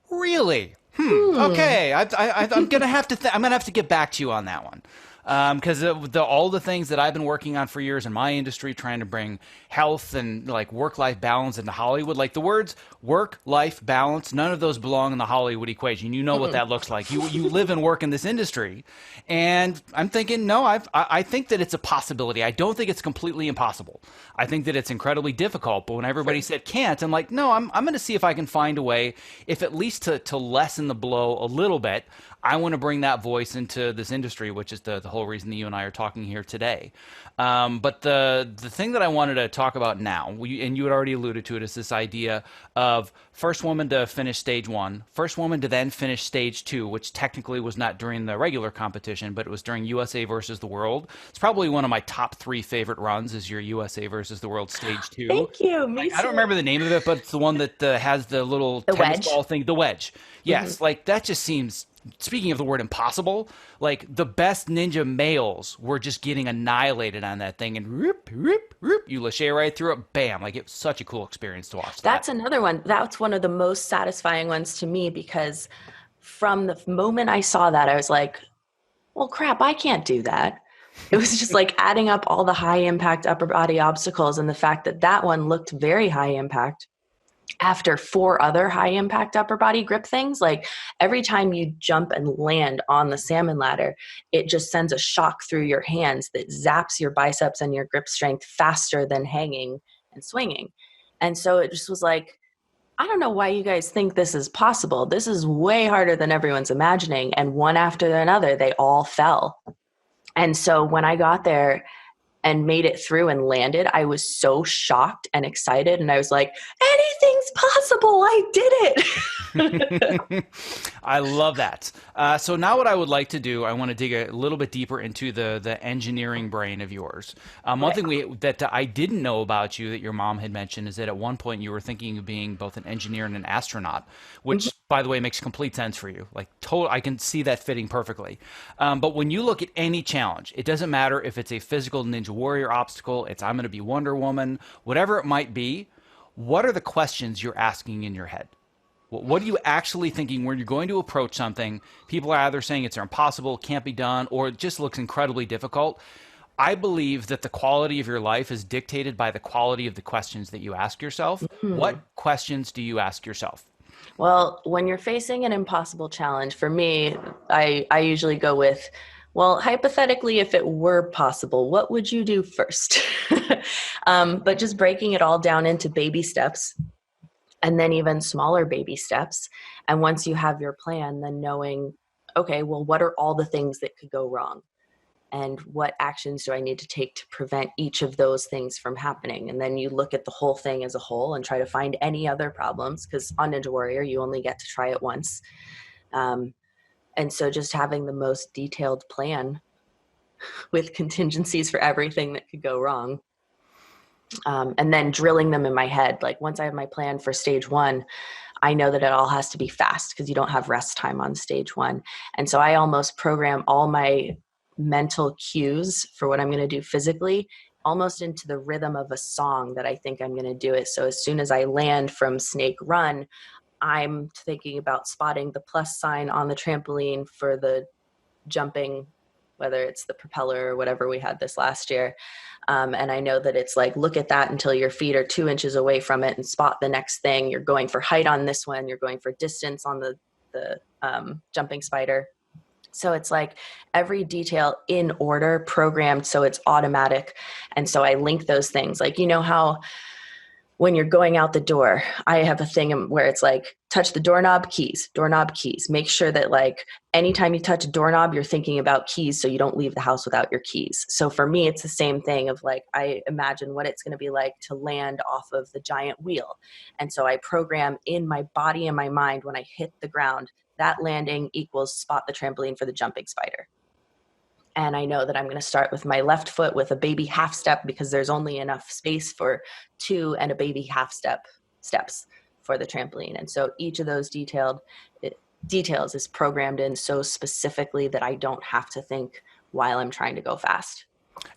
really? Okay. I'm gonna have to. I'm gonna have to get back to you on that one. Because all the things that I've been working on for years in my industry, trying to bring health and like work-life balance into Hollywood, like the words work-life balance, none of those belong in the Hollywood equation. You know what that looks like. You live and work in this industry, and I'm thinking, no, I think that it's a possibility. I don't think it's completely impossible. I think that it's incredibly difficult. But when everybody said can't, I'm like, no, I'm going to see if I can find a way, if at least to lessen the blow a little bit. I want to bring that voice into this industry, which is the whole reason that you and I are talking here today. But the thing that I wanted to talk about now, and you had already alluded to it, is this idea of first woman to finish stage one, first woman to then finish stage two, which technically was not during the regular competition, but it was during USA versus the World. It's probably one of my top 3 favorite runs is your USA versus the World stage two. Thank you. Me I don't remember the name of it, but it's the one that has the little The tennis wedge. ball thing, the wedge. Yes, like that just seems, speaking of the word impossible, like the best ninja males were just getting annihilated on that thing, and rip, rip, rip, you lachey right through it, bam. Like it was such a cool experience to watch that. That's another one. That's one of the most satisfying ones to me because from the moment I saw that, I was like, well, crap, I can't do that. It was just like adding up all the high impact upper body obstacles and the fact that that one looked very high impact after 4 other high impact upper body grip things. Like every time you jump and land on the salmon ladder, it just sends a shock through your hands that zaps your biceps and your grip strength faster than hanging and swinging. And so it just was like, I don't know why you guys think this is possible. This is way harder than everyone's imagining. And one after another, they all fell. And so when I got there and made it through and landed, I was so shocked and excited. And I was like, anything's possible. I did it. I love that. So now what I would like to do, I want to dig a little bit deeper into the engineering brain of yours. One thing that I didn't know about you that your mom had mentioned is that at one point you were thinking of being both an engineer and an astronaut, which, by the way, makes complete sense for you. Like, I can see that fitting perfectly. But when you look at any challenge, it doesn't matter if it's a physical Ninja Warrior obstacle, it's I'm going to be Wonder Woman, whatever it might be, what are the questions you're asking in your head? What are you actually thinking when you're going to approach something? People are either saying it's impossible, can't be done, or it just looks incredibly difficult. I believe that the quality of your life is dictated by the quality of the questions that you ask yourself. What questions do you ask yourself? Well, when you're facing an impossible challenge, for me, I usually go with, well, hypothetically, if it were possible, what would you do first? But just breaking it all down into baby steps and then even smaller baby steps. And once you have your plan, then knowing, okay, well, what are all the things that could go wrong? And what actions do I need to take to prevent each of those things from happening? And then you look at the whole thing as a whole and try to find any other problems, because on Ninja Warrior, you only get to try it once. And so just having the most detailed plan with contingencies for everything that could go wrong. And then drilling them in my head. Like once I have my plan for stage one, I know that it all has to be fast because you don't have rest time on stage one. And so I almost program all my mental cues for what I'm going to do physically almost into the rhythm of a song that I think I'm going to do it. So as soon as I land from Snake Run, I'm thinking about spotting the plus sign on the trampoline for the jumping, whether it's the propeller or whatever we had this last year. And I know that it's like, look at that until your feet are 2 inches away from it and spot the next thing. You're going for height on this one. You're going for distance on the the jumping spider. So it's like every detail in order, programmed so it's automatic. And so I link those things. Like, you know how when you're going out the door, I have a thing where it's like, touch the doorknob, keys, doorknob, keys. Make sure that like anytime you touch a doorknob, you're thinking about keys so you don't leave the house without your keys. So for me, it's the same thing of like, I imagine what it's going to be like to land off of the giant wheel. And so I program in my body and my mind when I hit the ground, that landing equals spot the trampoline for the jumping spider. And I know that I'm going to start with my left foot with a baby half step because there's only enough space for 2 and a baby half steps for the trampoline. And so each of those details is programmed in so specifically that I don't have to think while I'm trying to go fast.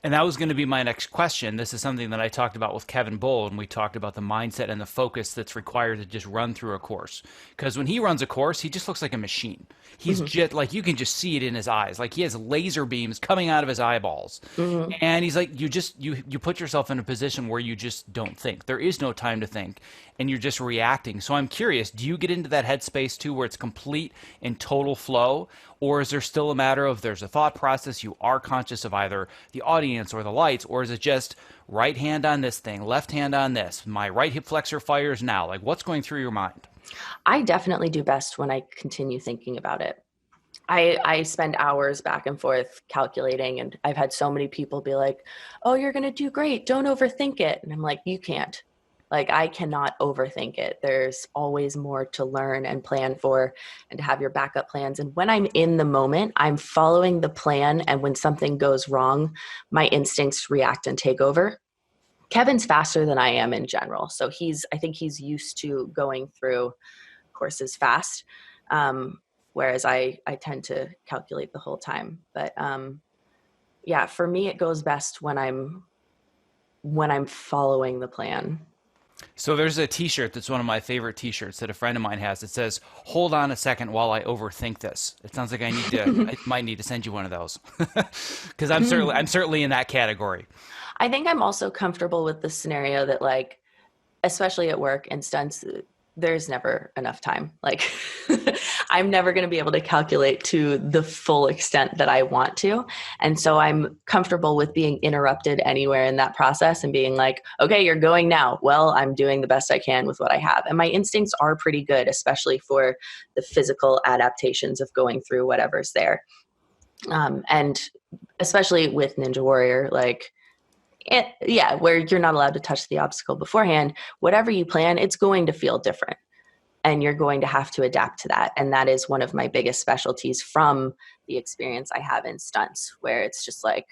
And that was going to be my next question. This is something that I talked about with Kevin Bull, and we talked about the mindset and the focus that's required to just run through a course. Because when he runs a course, he just looks like a machine. He's just like, you can just see it in his eyes. Like he has laser beams coming out of his eyeballs. And he's like, you put yourself in a position where you just don't think. There is no time to think, and you're just reacting. So I'm curious, do you get into that headspace too where it's complete and total flow? Or is there still a matter of there's a thought process, you are conscious of either the audience or the lights, or is it just right hand on this thing, left hand on this, my right hip flexor fires now? Like what's going through your mind? I definitely do best when I continue thinking about it. I spend hours back and forth calculating, and I've had so many people be like, oh, you're going to do great. Don't overthink it. And I'm like, you can't. Like, I cannot overthink it. There's always more to learn and plan for and to have your backup plans. And when I'm in the moment, I'm following the plan. And when something goes wrong, my instincts react and take over. Kevin's faster than I am in general. So I think he's used to going through courses fast. Whereas I tend to calculate the whole time. But yeah, for me, it goes best when I'm following the plan. So there's a t-shirt that's one of my favorite t-shirts that a friend of mine has. It says, hold on a second while I overthink this. It sounds like I might need to send you one of those because I'm certainly in that category. I think I'm also comfortable with the scenario that, like, especially at work and stunts, there's never enough time. Like I'm never going to be able to calculate to the full extent that I want to. And so I'm comfortable with being interrupted anywhere in that process and being like, okay, you're going now. Well, I'm doing the best I can with what I have. And my instincts are pretty good, especially for the physical adaptations of going through whatever's there. And especially with Ninja Warrior, like, where you're not allowed to touch the obstacle beforehand, whatever you plan, it's going to feel different and you're going to have to adapt to that. And that is one of my biggest specialties from the experience I have in stunts, where it's just like,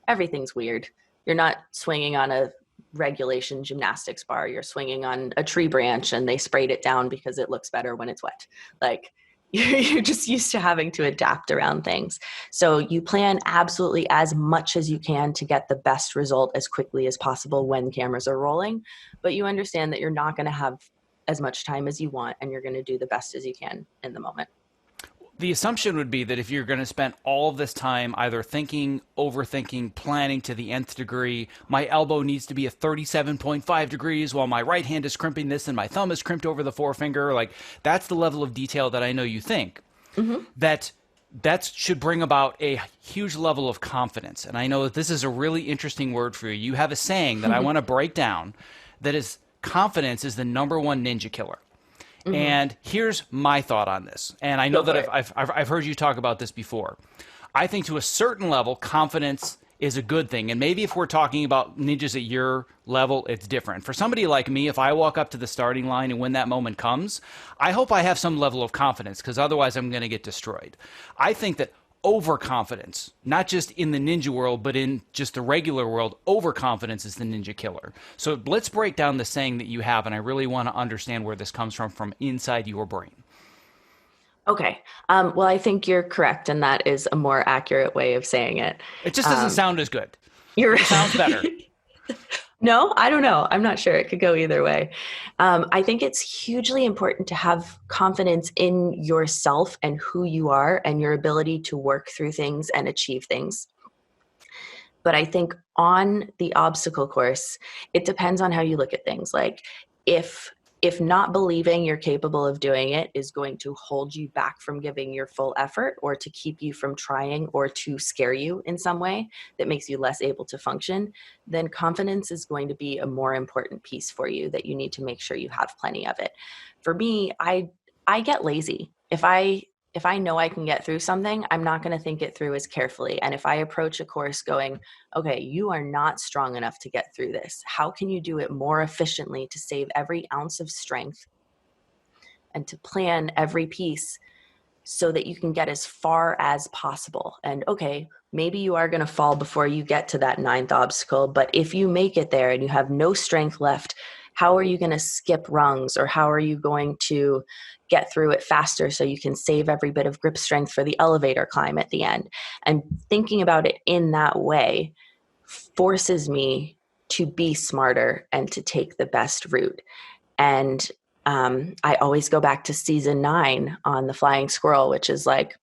everything's weird. You're not swinging on a regulation gymnastics bar. You're swinging on a tree branch and they sprayed it down because it looks better when it's wet. Like, you're just used to having to adapt around things. So you plan absolutely as much as you can to get the best result as quickly as possible when cameras are rolling. But you understand that you're not going to have as much time as you want, and you're going to do the best as you can in the moment. The assumption would be that if you're going to spend all of this time either thinking, overthinking, planning to the nth degree, my elbow needs to be at 37.5 degrees while my right hand is crimping this and my thumb is crimped over the forefinger. Like, that's the level of detail that I know you think. That should bring about a huge level of confidence. And I know that this is a really interesting word for you. You have a saying that I want to break down that is, confidence is the number one ninja killer. And here's my thought on this. And I know that I've heard you talk about this before. I think to a certain level, confidence is a good thing. And maybe if we're talking about ninjas at your level, it's different. For somebody like me, if I walk up to the starting line and when that moment comes, I hope I have some level of confidence, because otherwise I'm going to get destroyed. I think that overconfidence, not just in the ninja world, but in just the regular world, overconfidence is the ninja killer. So let's break down the saying that you have, and I really want to understand where this comes from inside your brain. Okay. Well, I think you're correct, and that is a more accurate way of saying it. It just doesn't sound as good. It sounds better. No, I don't know. I'm not sure. It could go either way. I think it's hugely important to have confidence in yourself and who you are and your ability to work through things and achieve things. But I think on the obstacle course, it depends on how you look at things. Like, if if not believing you're capable of doing it is going to hold you back from giving your full effort, or to keep you from trying, or to scare you in some way that makes you less able to function, then confidence is going to be a more important piece for you that you need to make sure you have plenty of it. For me, I get lazy. If I know I can get through something, I'm not going to think it through as carefully. And if I approach a course going, okay, you are not strong enough to get through this, how can you do it more efficiently to save every ounce of strength and to plan every piece so that you can get as far as possible? And okay, maybe you are going to fall before you get to that ninth obstacle, but if you make it there and you have no strength left, how are you going to skip rungs, or how are you going to get through it faster so you can save every bit of grip strength for the elevator climb at the end? And thinking about it in that way forces me to be smarter and to take the best route. And I always go back to season 9 on the flying squirrel, which is like,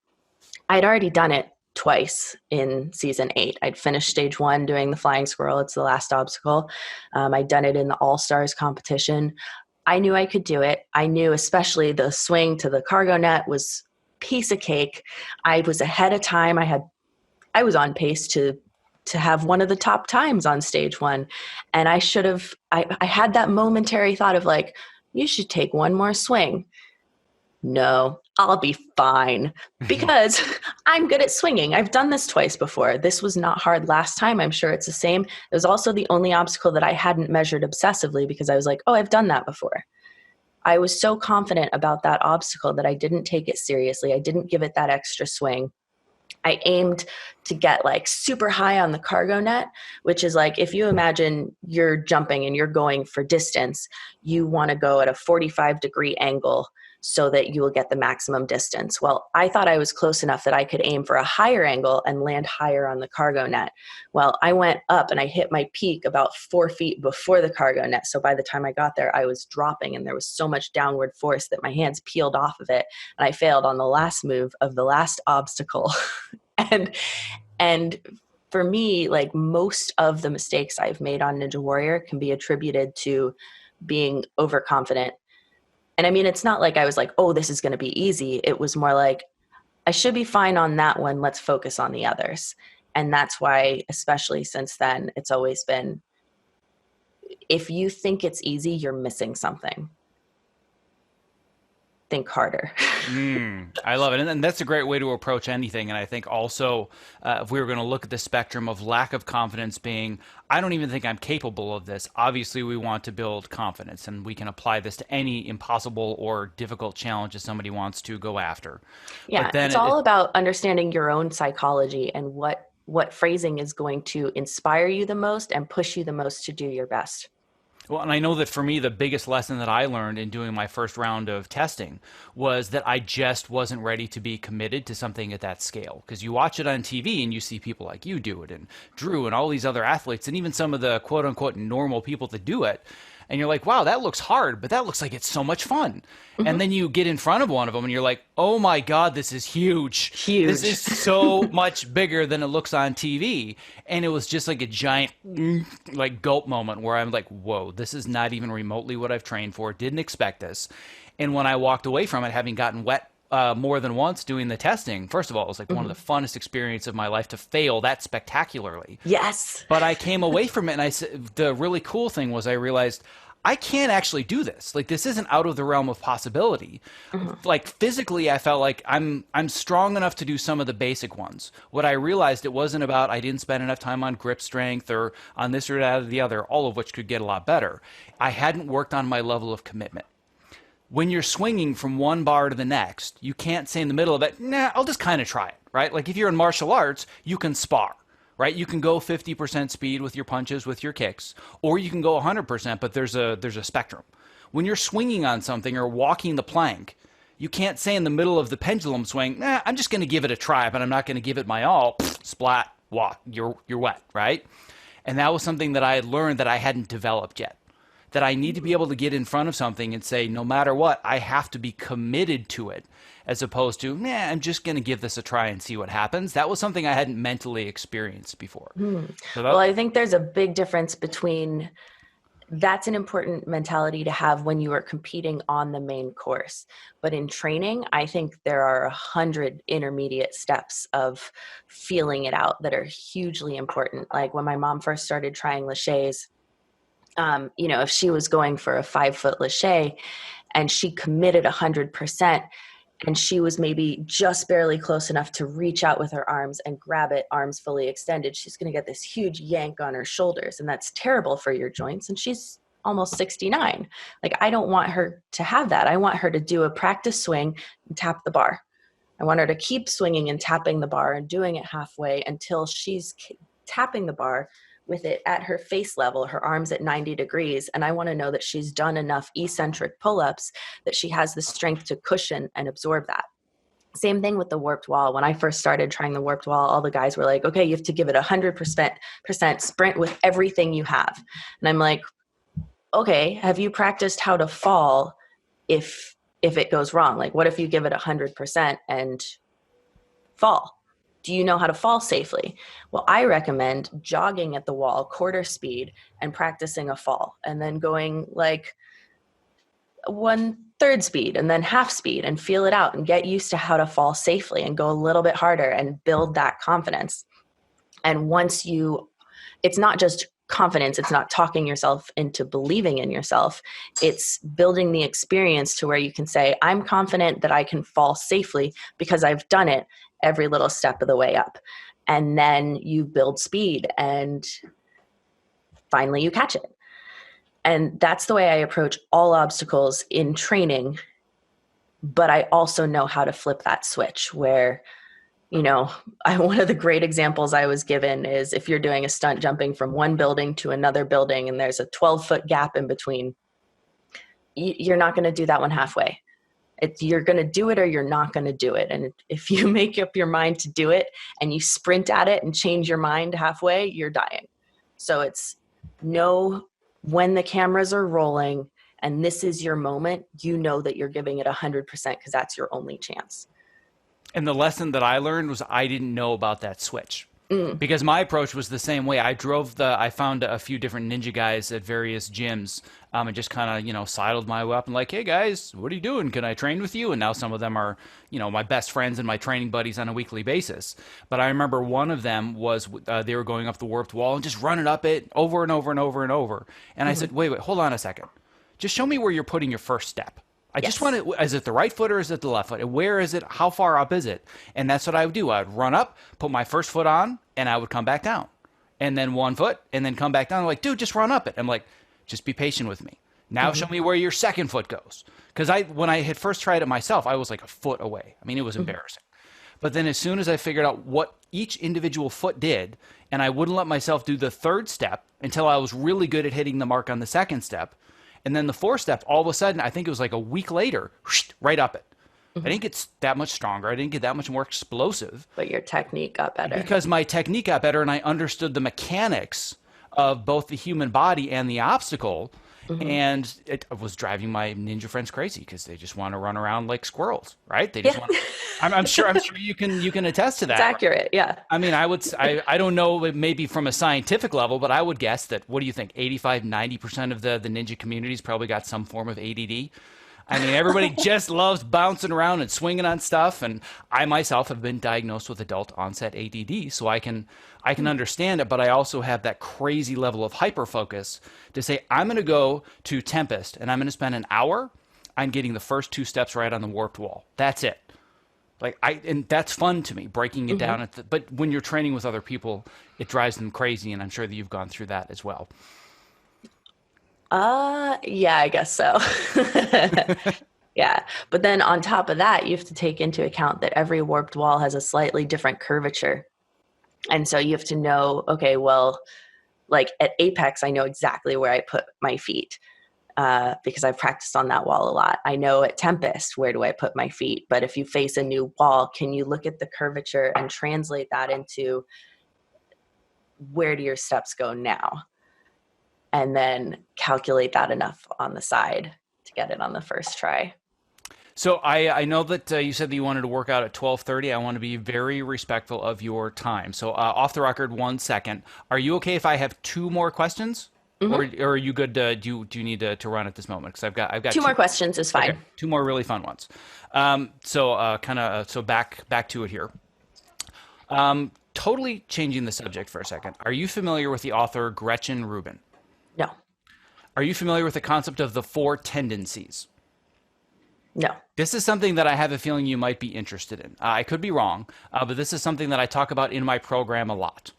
I'd already done it twice in season 8. I'd finished stage 1 doing the flying squirrel. It's the last obstacle. I'd done it in the All-Stars competition. I knew I could do it. I knew especially the swing to the cargo net was piece of cake. I was ahead of time. I was on pace to have one of the top times on stage 1. And I had that momentary thought of like, you should take one more swing. No, I'll be fine because I'm good at swinging. I've done this twice before. This was not hard last time. I'm sure it's the same. It was also the only obstacle that I hadn't measured obsessively because I was like, oh, I've done that before. I was so confident about that obstacle that I didn't take it seriously. I didn't give it that extra swing. I aimed to get like super high on the cargo net, which is like, if you imagine you're jumping and you're going for distance, you want to go at a 45-degree angle so that you will get the maximum distance. Well, I thought I was close enough that I could aim for a higher angle and land higher on the cargo net. Well, I went up and I hit my peak about 4 feet before the cargo net. So by the time I got there, I was dropping and there was so much downward force that my hands peeled off of it. And I failed on the last move of the last obstacle. And for me, like most of the mistakes I've made on Ninja Warrior can be attributed to being overconfident. And I mean, it's not like I was like, oh, this is going to be easy. It was more like, I should be fine on that one. Let's focus on the others. And that's why, especially since then, it's always been, if you think it's easy, you're missing something. Think harder. I love it. And that's a great way to approach anything. And I think also, if we were going to look at the spectrum of lack of confidence being, I don't even think I'm capable of this. Obviously, we want to build confidence, and we can apply this to any impossible or difficult challenge that somebody wants to go after. Yeah, but then it's all about understanding your own psychology and what phrasing is going to inspire you the most and push you the most to do your best. Well, and I know that for me, the biggest lesson that I learned in doing my first round of testing was that I just wasn't ready to be committed to something at that scale. Because you watch it on TV and you see people like you do it, and Drew and all these other athletes, and even some of the quote unquote normal people that do it. And you're like, wow, that looks hard, but that looks like it's so much fun. Mm-hmm. And then you get in front of one of them and you're like, oh my God, this is huge. Huge. This is so much bigger than it looks on TV. And it was just like a giant like gulp moment where I'm like, whoa, this is not even remotely what I've trained for. Didn't expect this. And when I walked away from it, having gotten wet more than once doing the testing, first of all, it was like one of the funnest experiences of my life to fail that spectacularly. Yes. But I came away from it, and I said, the really cool thing was I realized I can't actually do this. Like, this isn't out of the realm of possibility. Like, physically, I felt like I'm strong enough to do some of the basic ones. What I realized, it wasn't about I didn't spend enough time on grip strength or on this or that or the other, all of which could get a lot better. I hadn't worked on my level of commitment. When you're swinging from one bar to the next, you can't say in the middle of it, nah, I'll just kind of try it, right? Like if you're in martial arts, you can spar, right? You can go 50% speed with your punches, with your kicks, or you can go 100%, but there's a spectrum. When you're swinging on something or walking the plank, you can't say in the middle of the pendulum swing, nah, I'm just going to give it a try, but I'm not going to give it my all. Splat, walk, you're wet, right? And that was something that I had learned that I hadn't developed yet. That I need to be able to get in front of something and say, no matter what, I have to be committed to it, as opposed to, I'm just going to give this a try and see what happens. That was something I hadn't mentally experienced before. So Well, I think there's a big difference between that's an important mentality to have when you are competing on the main course. But in training, I think there are 100 intermediate steps of feeling it out that are hugely important. Like when my mom first started trying laches, if she was going for a 5-foot lache and she committed 100%, and she was maybe just barely close enough to reach out with her arms and grab it, arms fully extended, she's going to get this huge yank on her shoulders. And that's terrible for your joints. And she's almost 69. Like, I don't want her to have that. I want her to do a practice swing and tap the bar. I want her to keep swinging and tapping the bar and doing it halfway until she's tapping the bar with it at her face level, her arms at 90 degrees. And I want to know that she's done enough eccentric pull-ups that she has the strength to cushion and absorb that. Same thing with the warped wall. When I first started trying the warped wall, all the guys were like, okay, you have to give it 100% sprint with everything you have. And I'm like, okay, have you practiced how to fall if it goes wrong? Like, what if you give it 100% and fall? Do you know how to fall safely? Well, I recommend jogging at the wall, quarter speed, and practicing a fall, and then going like 1/3 speed and then half speed and feel it out and get used to how to fall safely and go a little bit harder and build that confidence. And once it's not just confidence, it's not talking yourself into believing in yourself. It's building the experience to where you can say, I'm confident that I can fall safely because I've done it every little step of the way up. And then you build speed and finally you catch it. And that's the way I approach all obstacles in training. But I also know how to flip that switch where, one of the great examples I was given is if you're doing a stunt jumping from one building to another building and there's a 12-foot gap in between, you're not going to do that one halfway. You're going to do it or you're not going to do it. And if you make up your mind to do it and you sprint at it and change your mind halfway, you're dying. So it's know when the cameras are rolling and this is your moment, you know that you're giving it 100% because that's your only chance. And the lesson that I learned was I didn't know about that switch. Because my approach was the same way. I found a few different ninja guys at various gyms and just kind of, sidled my way up and like, hey guys, what are you doing? Can I train with you? And now some of them are, my best friends and my training buddies on a weekly basis. But I remember one of them was, they were going up the warped wall and just running up it over and over and over and over. And I said, wait, hold on a second. Just show me where you're putting your first step. I just want to, is it the right foot or is it the left foot? And where is it? How far up is it? And that's what I would do. I would run up, put my first foot on, and I would come back down. And then one foot, and then come back down. I'm like, dude, just run up it. I'm like, just be patient with me. Now show me where your second foot goes. Because when I had first tried it myself, I was like a foot away. I mean, it was embarrassing. But then as soon as I figured out what each individual foot did, and I wouldn't let myself do the third step until I was really good at hitting the mark on the second step, and then the fourth step, all of a sudden, I think it was like a week later, right up it. I didn't get that much stronger. I didn't get that much more explosive. But your technique got better. Because my technique got better and I understood the mechanics of both the human body and the obstacle. And it was driving my ninja friends crazy because they just want to run around like squirrels, right? They just want to, I'm sure you can attest to that. It's accurate, yeah. I mean, I don't know, maybe from a scientific level, but I would guess that, what do you think, 85-90% of the ninja community's probably got some form of ADD? I mean, everybody just loves bouncing around and swinging on stuff. And I myself have been diagnosed with adult onset ADD, so I can understand it. But I also have that crazy level of hyper focus to say, I'm going to go to Tempest and I'm going to spend an hour on getting the first 2 steps right on the warped wall. That's it. And that's fun to me, breaking it down. But when you're training with other people, it drives them crazy. And I'm sure that you've gone through that as well. Yeah, I guess so. Yeah. But then on top of that, you have to take into account that every warped wall has a slightly different curvature. And so you have to know, okay, well, like at Apex, I know exactly where I put my feet because I've practiced on that wall a lot. I know at Tempest, where do I put my feet? But if you face a new wall, can you look at the curvature and translate that into where do your steps go now? And then calculate that enough on the side to get it on the first try. So I know that you said that you wanted to work out at 12:30. I want to be very respectful of your time. So off the record, 1 second. Are you okay if I have 2 more questions? Or Hmm. are you good? Do you need to run at this moment? Because I've got Two two. more questions is Okay, fine. two more really fun ones. So back to it here. Totally changing the subject for a second. Are you familiar with the author Gretchen Rubin? No, Are you familiar with the concept of the four tendencies? no. This is something that I have a feeling you might be interested in. I could be wrong, but this is something that I talk about in my program a lot.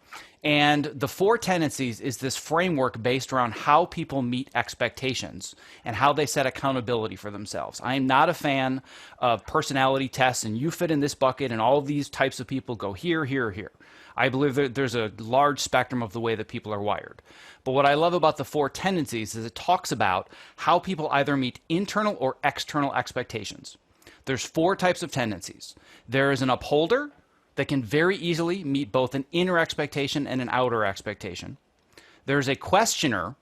And the four tendencies is this framework based around how people meet expectations and how they set accountability for themselves. I am not a fan of personality tests and you fit in this bucket and all of these types of people go here, here, here. I believe that there's a large spectrum of the way that people are wired. But what I love about the four tendencies is it talks about how people either meet internal or external expectations. There's four types of tendencies. There is an upholder that can very easily meet both an inner expectation and an outer expectation. There's a questioner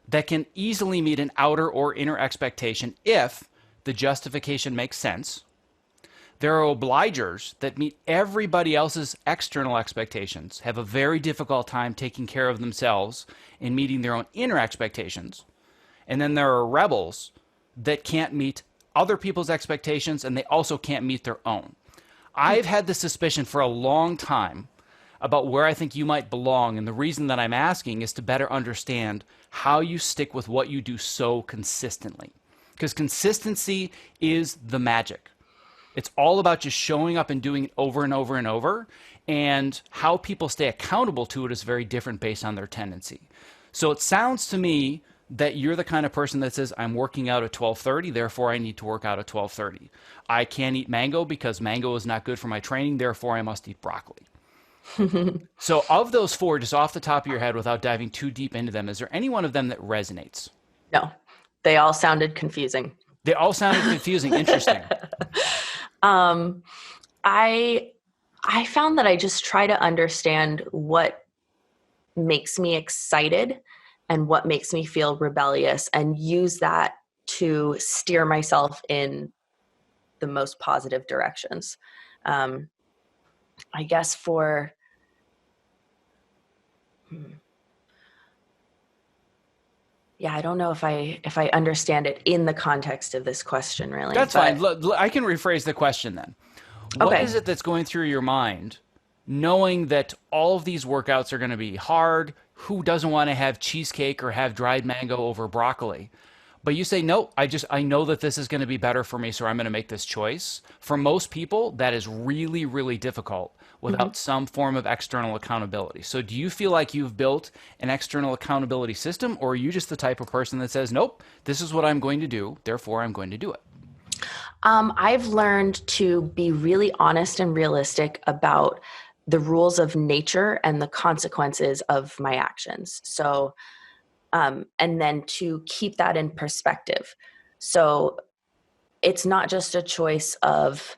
that can easily meet an outer or inner expectation if the justification makes sense. There are obligers that meet everybody else's external expectations, have a very difficult time taking care of themselves and meeting their own inner expectations. And then there are rebels that can't meet other people's expectations and they also can't meet their own. I've had the suspicion for a long time about where I think you might belong. And the reason that I'm asking is to better understand how you stick with what you do so consistently. Because consistency is the magic. It's all about just showing up and doing it over and over and over. And how people stay accountable to it is very different based on their tendency. So it sounds to me that you're the kind of person that says, I'm working out at 12:30, therefore I need to work out at 12:30. I can't eat mango because mango is not good for my training, therefore I must eat broccoli. So of those four, just off the top of your head without diving too deep into them, is there any one of them that resonates? No, they all sounded confusing. They all sounded confusing. Interesting. um, I I found that I just try to understand what makes me excited and what makes me feel rebellious and use that to steer myself in the most positive directions. Um, I guess for hmm, yeah, I don't know if I understand it in the context of this question really. That's But fine. I can rephrase the question then. What okay. is it that's going through your mind knowing that all of these workouts are going to be hard? Who doesn't want to have cheesecake or have dried mango over broccoli? But you say, no, I know that this is going to be better for me, so I'm going to make this choice. For most people, that is really, really difficult Mhm. without some form of external accountability. So do you feel like you've built an external accountability system, or are you just the type of person that says, nope, this is what I'm going to do, therefore I'm going to do it? I've learned to be really honest and realistic about the rules of nature and the consequences of my actions. So, and then to keep that in perspective. So it's not just a choice of,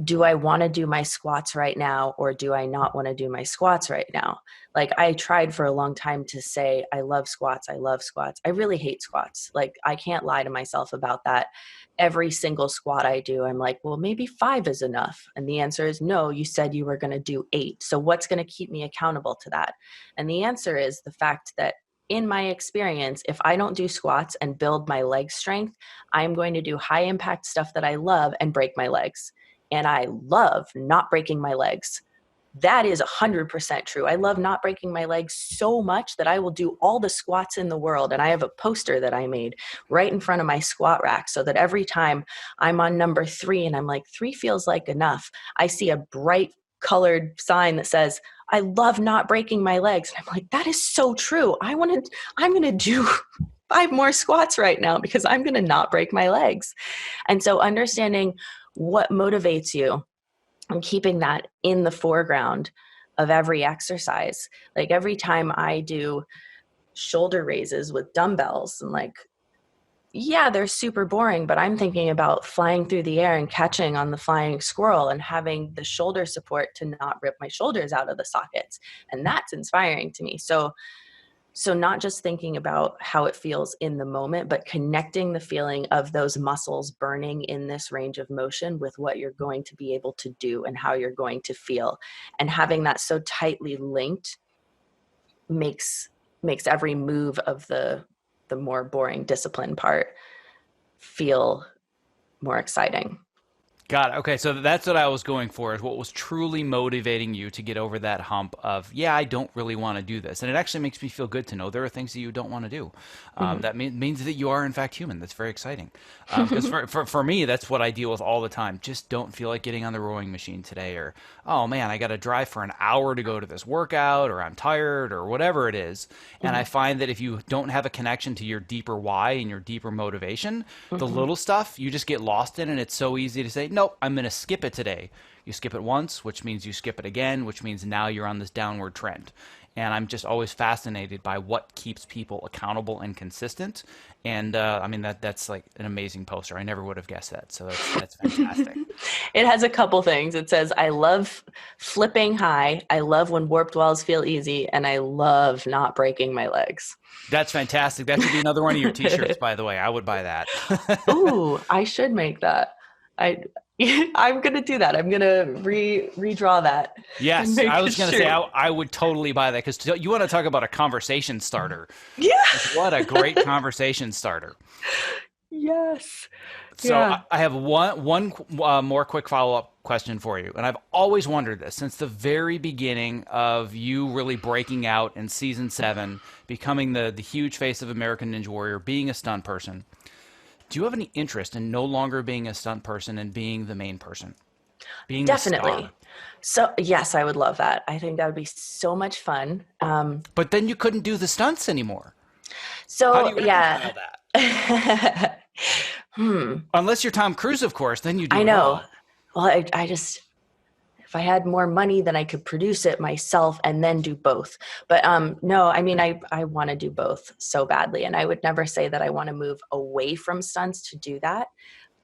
do I want to do my squats right now or do I not want to do my squats right now? Like I tried for a long time to say, I love squats. I love squats. I really hate squats. Like I can't lie to myself about that. Every single squat I do, I'm like, well, maybe 5 is enough. And the answer is no, you said you were going to do 8. So what's going to keep me accountable to that? And the answer is the fact that in my experience, if I don't do squats and build my leg strength, I'm going to do high impact stuff that I love and break my legs, and I love not breaking my legs. That is 100% true. I love not breaking my legs so much that I will do all the squats in the world. And I have a poster that I made right in front of my squat rack so that every time I'm on number 3 and I'm like, 3 feels like enough, I see a bright colored sign that says, I love not breaking my legs. And I'm like, that is so true. I'm going to do 5 more squats right now because I'm going to not break my legs. And so understanding what motivates you and keeping that in the foreground of every exercise. Like every time I do shoulder raises with dumbbells and like, yeah, they're super boring, but I'm thinking about flying through the air and catching on the flying squirrel and having the shoulder support to not rip my shoulders out of the sockets. And that's inspiring to me. So not just thinking about how it feels in the moment, but connecting the feeling of those muscles burning in this range of motion with what you're going to be able to do and how you're going to feel. And having that so tightly linked makes makes every move of the more boring discipline part feel more exciting. Got it. Okay, so that's what I was going for, is what was truly motivating you to get over that hump of, yeah, I don't really want to do this. And it actually makes me feel good to know there are things that you don't want to do. Mhm. That means that you are, in fact, human. That's very exciting. Because for me, that's what I deal with all the time. Just don't feel like getting on the rowing machine today, or, oh man, I got to drive for an hour to go to this workout, or I'm tired, or whatever it is. And I Mhm. find that if you don't have a connection to your deeper why and your deeper motivation, the Mhm. little stuff you just get lost in, and it's so easy to say, nope, I'm going to skip it today. You skip it once, which means you skip it again, which means now you're on this downward trend. And I'm just always fascinated by what keeps people accountable and consistent. And I mean that's like an amazing poster. I never would have guessed that. So that's fantastic. It has a couple things. It says, I love flipping high. I love when warped walls feel easy. And I love not breaking my legs. That's fantastic. That should be another one of your T-shirts, by the way. I would buy that. Ooh, I should make that. I I'm gonna do that. I'm gonna redraw that and Yes, I make a was going to say shirt. I would totally buy that, because you want to talk about a conversation starter. Yeah. Like, what a great conversation starter. Yes. So Yeah. I have one more quick follow up question for you, and I've always wondered this since the very beginning of you really breaking out in season 7, becoming the huge face of American Ninja Warrior, being a stunt person. Do you have any interest in no longer being a stunt person and being the main person, being the Definitely. star? So yes, I would love that. I think that would be so much fun. But then you couldn't do the stunts anymore. How do So you yeah. reconcile that? Hmm. Unless you're Tom Cruise, of course, then you I do it know. all. Well, I just, if I had more money, then I could produce it myself and then do both. But no, I mean, I want to do both so badly. And I would never say that I want to move away from stunts to do that.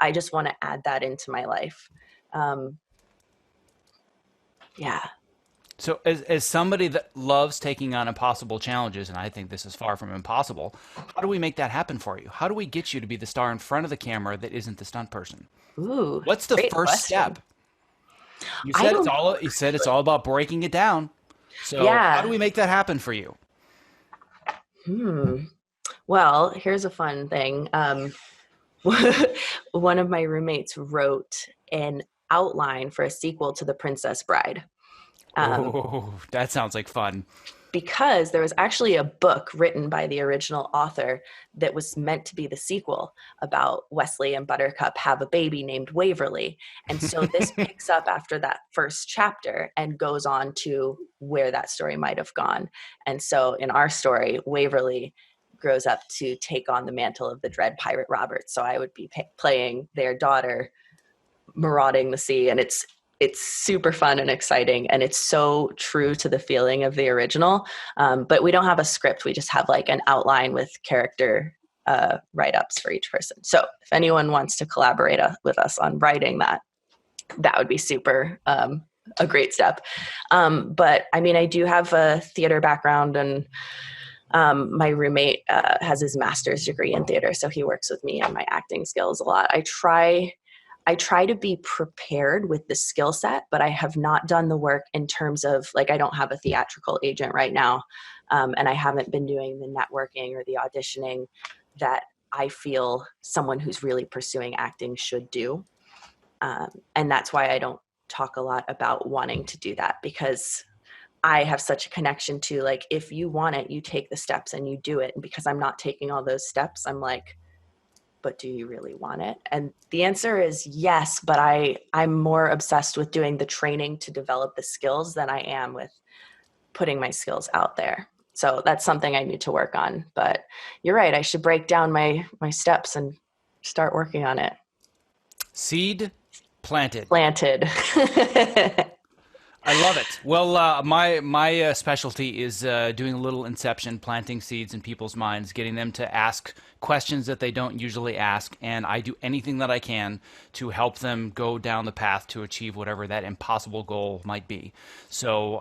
I just want to add that into my life. Um, yeah. So, as somebody that loves taking on impossible challenges, and I think this is far from impossible, how do we make that happen for you? How do we get you to be the star in front of the camera that isn't the stunt person? Ooh, What's the great first question. step? You I said it's don't, all. You said it's all about breaking it down. So, how do yeah. we make that happen for you? Hmm. Well, here's a fun thing. One of my roommates wrote an outline for a sequel to The Princess Bride. Um, Oh, that sounds like fun. because there was actually a book written by the original author that was meant to be the sequel about Wesley and Buttercup have a baby named Waverly. And so this picks up after that first chapter and goes on to where that story might have gone. And so in our story, Waverly grows up to take on the mantle of the Dread Pirate Roberts. So I would be playing their daughter marauding the sea, and it's super fun and exciting, and it's so true to the feeling of the original. But we don't have a script, we just have like an outline with character write-ups for each person. So if anyone wants to collaborate with us on writing that, that would be super a great step. But I mean, I do have a theater background, and my roommate has his master's degree in theater, so he works with me on my acting skills a lot. I try to be prepared with the skill set, but I have not done the work in terms of, like, I don't have a theatrical agent right now. And I haven't been doing the networking or the auditioning that I feel someone who's really pursuing acting should do. And that's why I don't talk a lot about wanting to do that, because I have such a connection to, like, if you want it, you take the steps and you do it. And because I'm not taking all those steps, I'm like, but do you really want it? And the answer is yes, but I'm more obsessed with doing the training to develop the skills than I am with putting my skills out there. So that's something I need to work on. But you're right, I should break down my steps and start working on it. Seed planted. Planted. I love it. Well, my specialty is doing a little inception, planting seeds in people's minds, getting them to ask questions that they don't usually ask, and I do anything that I can to help them go down the path to achieve whatever that impossible goal might be. So,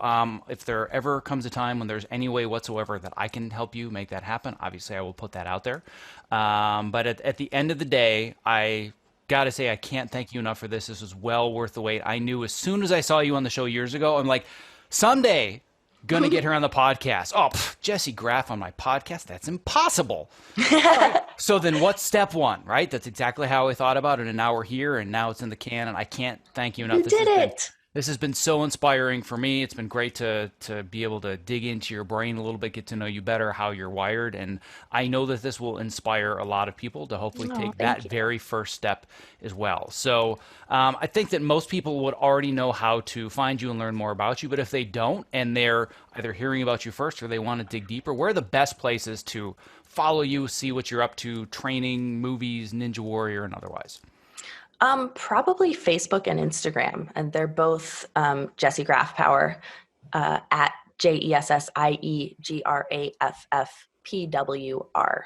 if there ever comes a time when there's any way whatsoever that I can help you make that happen, obviously I will put that out there. But at the end of the day, I gotta say, I can't thank you enough for this. This was well worth the wait. I knew as soon as I saw you on the show years ago, I'm like, someday Gonna get her on the podcast. Oh, Jessie Graff on my podcast? That's impossible. All right. So then what's step one, right? That's exactly how I thought about it. And now we're here and now it's in the can. And I can't thank you enough. You did it. This has been so inspiring for me. It's been great to be able to dig into your brain a little bit, get to know you better, how you're wired. And I know that this will inspire a lot of people to hopefully take that very first step as well. So I think that most people would already know how to find you and learn more about you. But if they don't, and they're either hearing about you first or they want to dig deeper, where are the best places to follow you, see what you're up to, training, movies, Ninja Warrior, and otherwise? Probably Facebook and Instagram, and they're both Jessie Graff Power at JessieGraffPWR.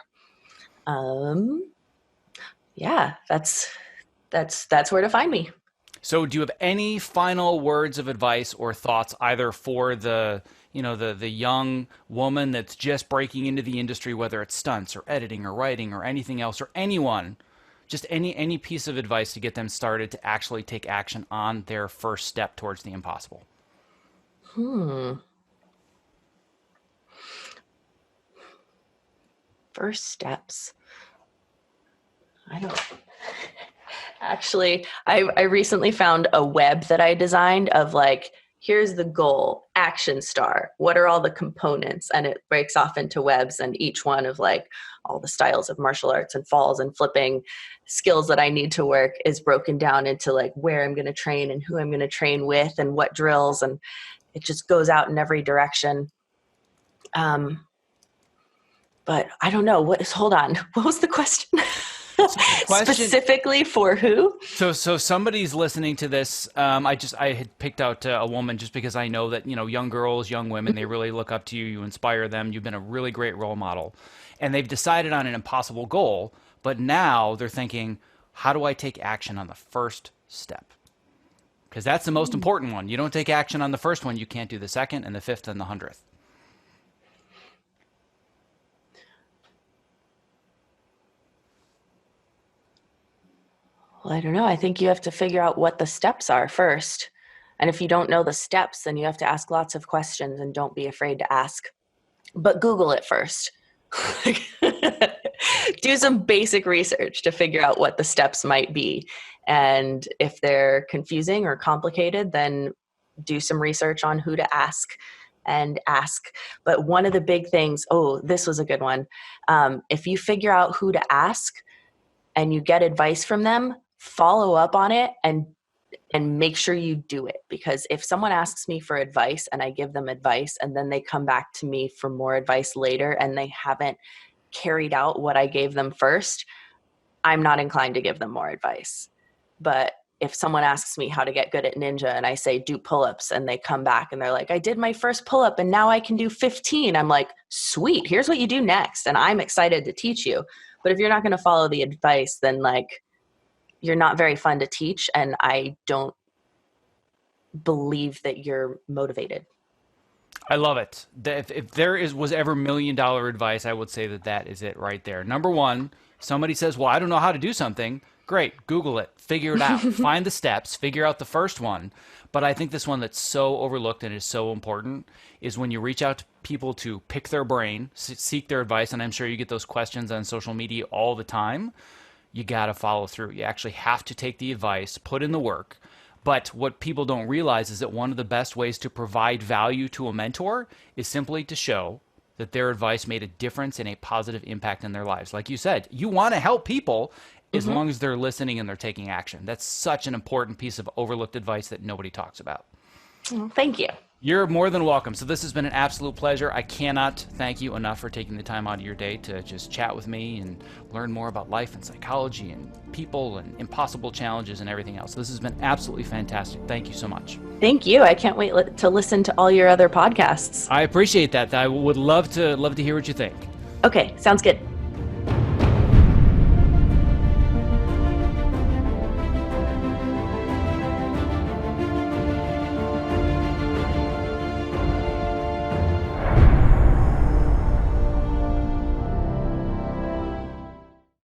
Yeah, that's where to find me. So do you have any final words of advice or thoughts either for the young woman that's just breaking into the industry, whether it's stunts or editing or writing or anything else, or anyone? Just any piece of advice to get them started to actually take action on their first step towards the impossible. First steps. I don't actually. I recently found a web that I designed of like, here's the goal, action star. What are all the components? And it breaks off into webs, and each one of like all the styles of martial arts and falls and flipping skills that I need to work is broken down into like where I'm going to train and who I'm going to train with and what drills. And it just goes out in every direction. But I don't know hold on. What was the question? Specifically for who? So somebody's listening to this. I had picked out a woman just because I know that, young girls, young women, they really look up to you. You inspire them. You've been a really great role model. And they've decided on an impossible goal, but now they're thinking, how do I take action on the first step? Because that's the most important one. You don't take action on the first one, you can't do the second and the fifth and the 100th. Well, I don't know. I think you have to figure out what the steps are first. And if you don't know the steps, then you have to ask lots of questions and don't be afraid to ask. But Google it first. Do some basic research to figure out what the steps might be. And if they're confusing or complicated, then do some research on who to ask and ask. But one of the big things, this was a good one. If you figure out who to ask and you get advice from them, follow up on it and make sure you do it. Because if someone asks me for advice and I give them advice and then they come back to me for more advice later and they haven't carried out what I gave them first, I'm not inclined to give them more advice. But if someone asks me how to get good at ninja and I say do pull-ups and they come back and they're like, I did my first pull-up and now I can do 15. I'm like, sweet, here's what you do next. And I'm excited to teach you. But if you're not going to follow the advice, then like, you're not very fun to teach. And I don't believe that you're motivated. I love it. If there was ever $1 million advice, I would say that is it right there. Number one, somebody says, well, I don't know how to do something. Great. Google it. Figure it out. Find the steps. Figure out the first one. But I think this one that's so overlooked and is so important is when you reach out to people to pick their brain, seek their advice, and I'm sure you get those questions on social media all the time, you got to follow through. You actually have to take the advice, put in the work. But what people don't realize is that one of the best ways to provide value to a mentor is simply to show that their advice made a difference and a positive impact in their lives. Like you said, you want to help people as long as they're listening and they're taking action. That's such an important piece of overlooked advice that nobody talks about. Thank you. You're more than welcome. So this has been an absolute pleasure. I cannot thank you enough for taking the time out of your day to just chat with me and learn more about life and psychology and people and impossible challenges and everything else. This has been absolutely fantastic. Thank you so much. Thank you. I can't wait to listen to all your other podcasts. I appreciate that. I would love to hear what you think. Okay, sounds good.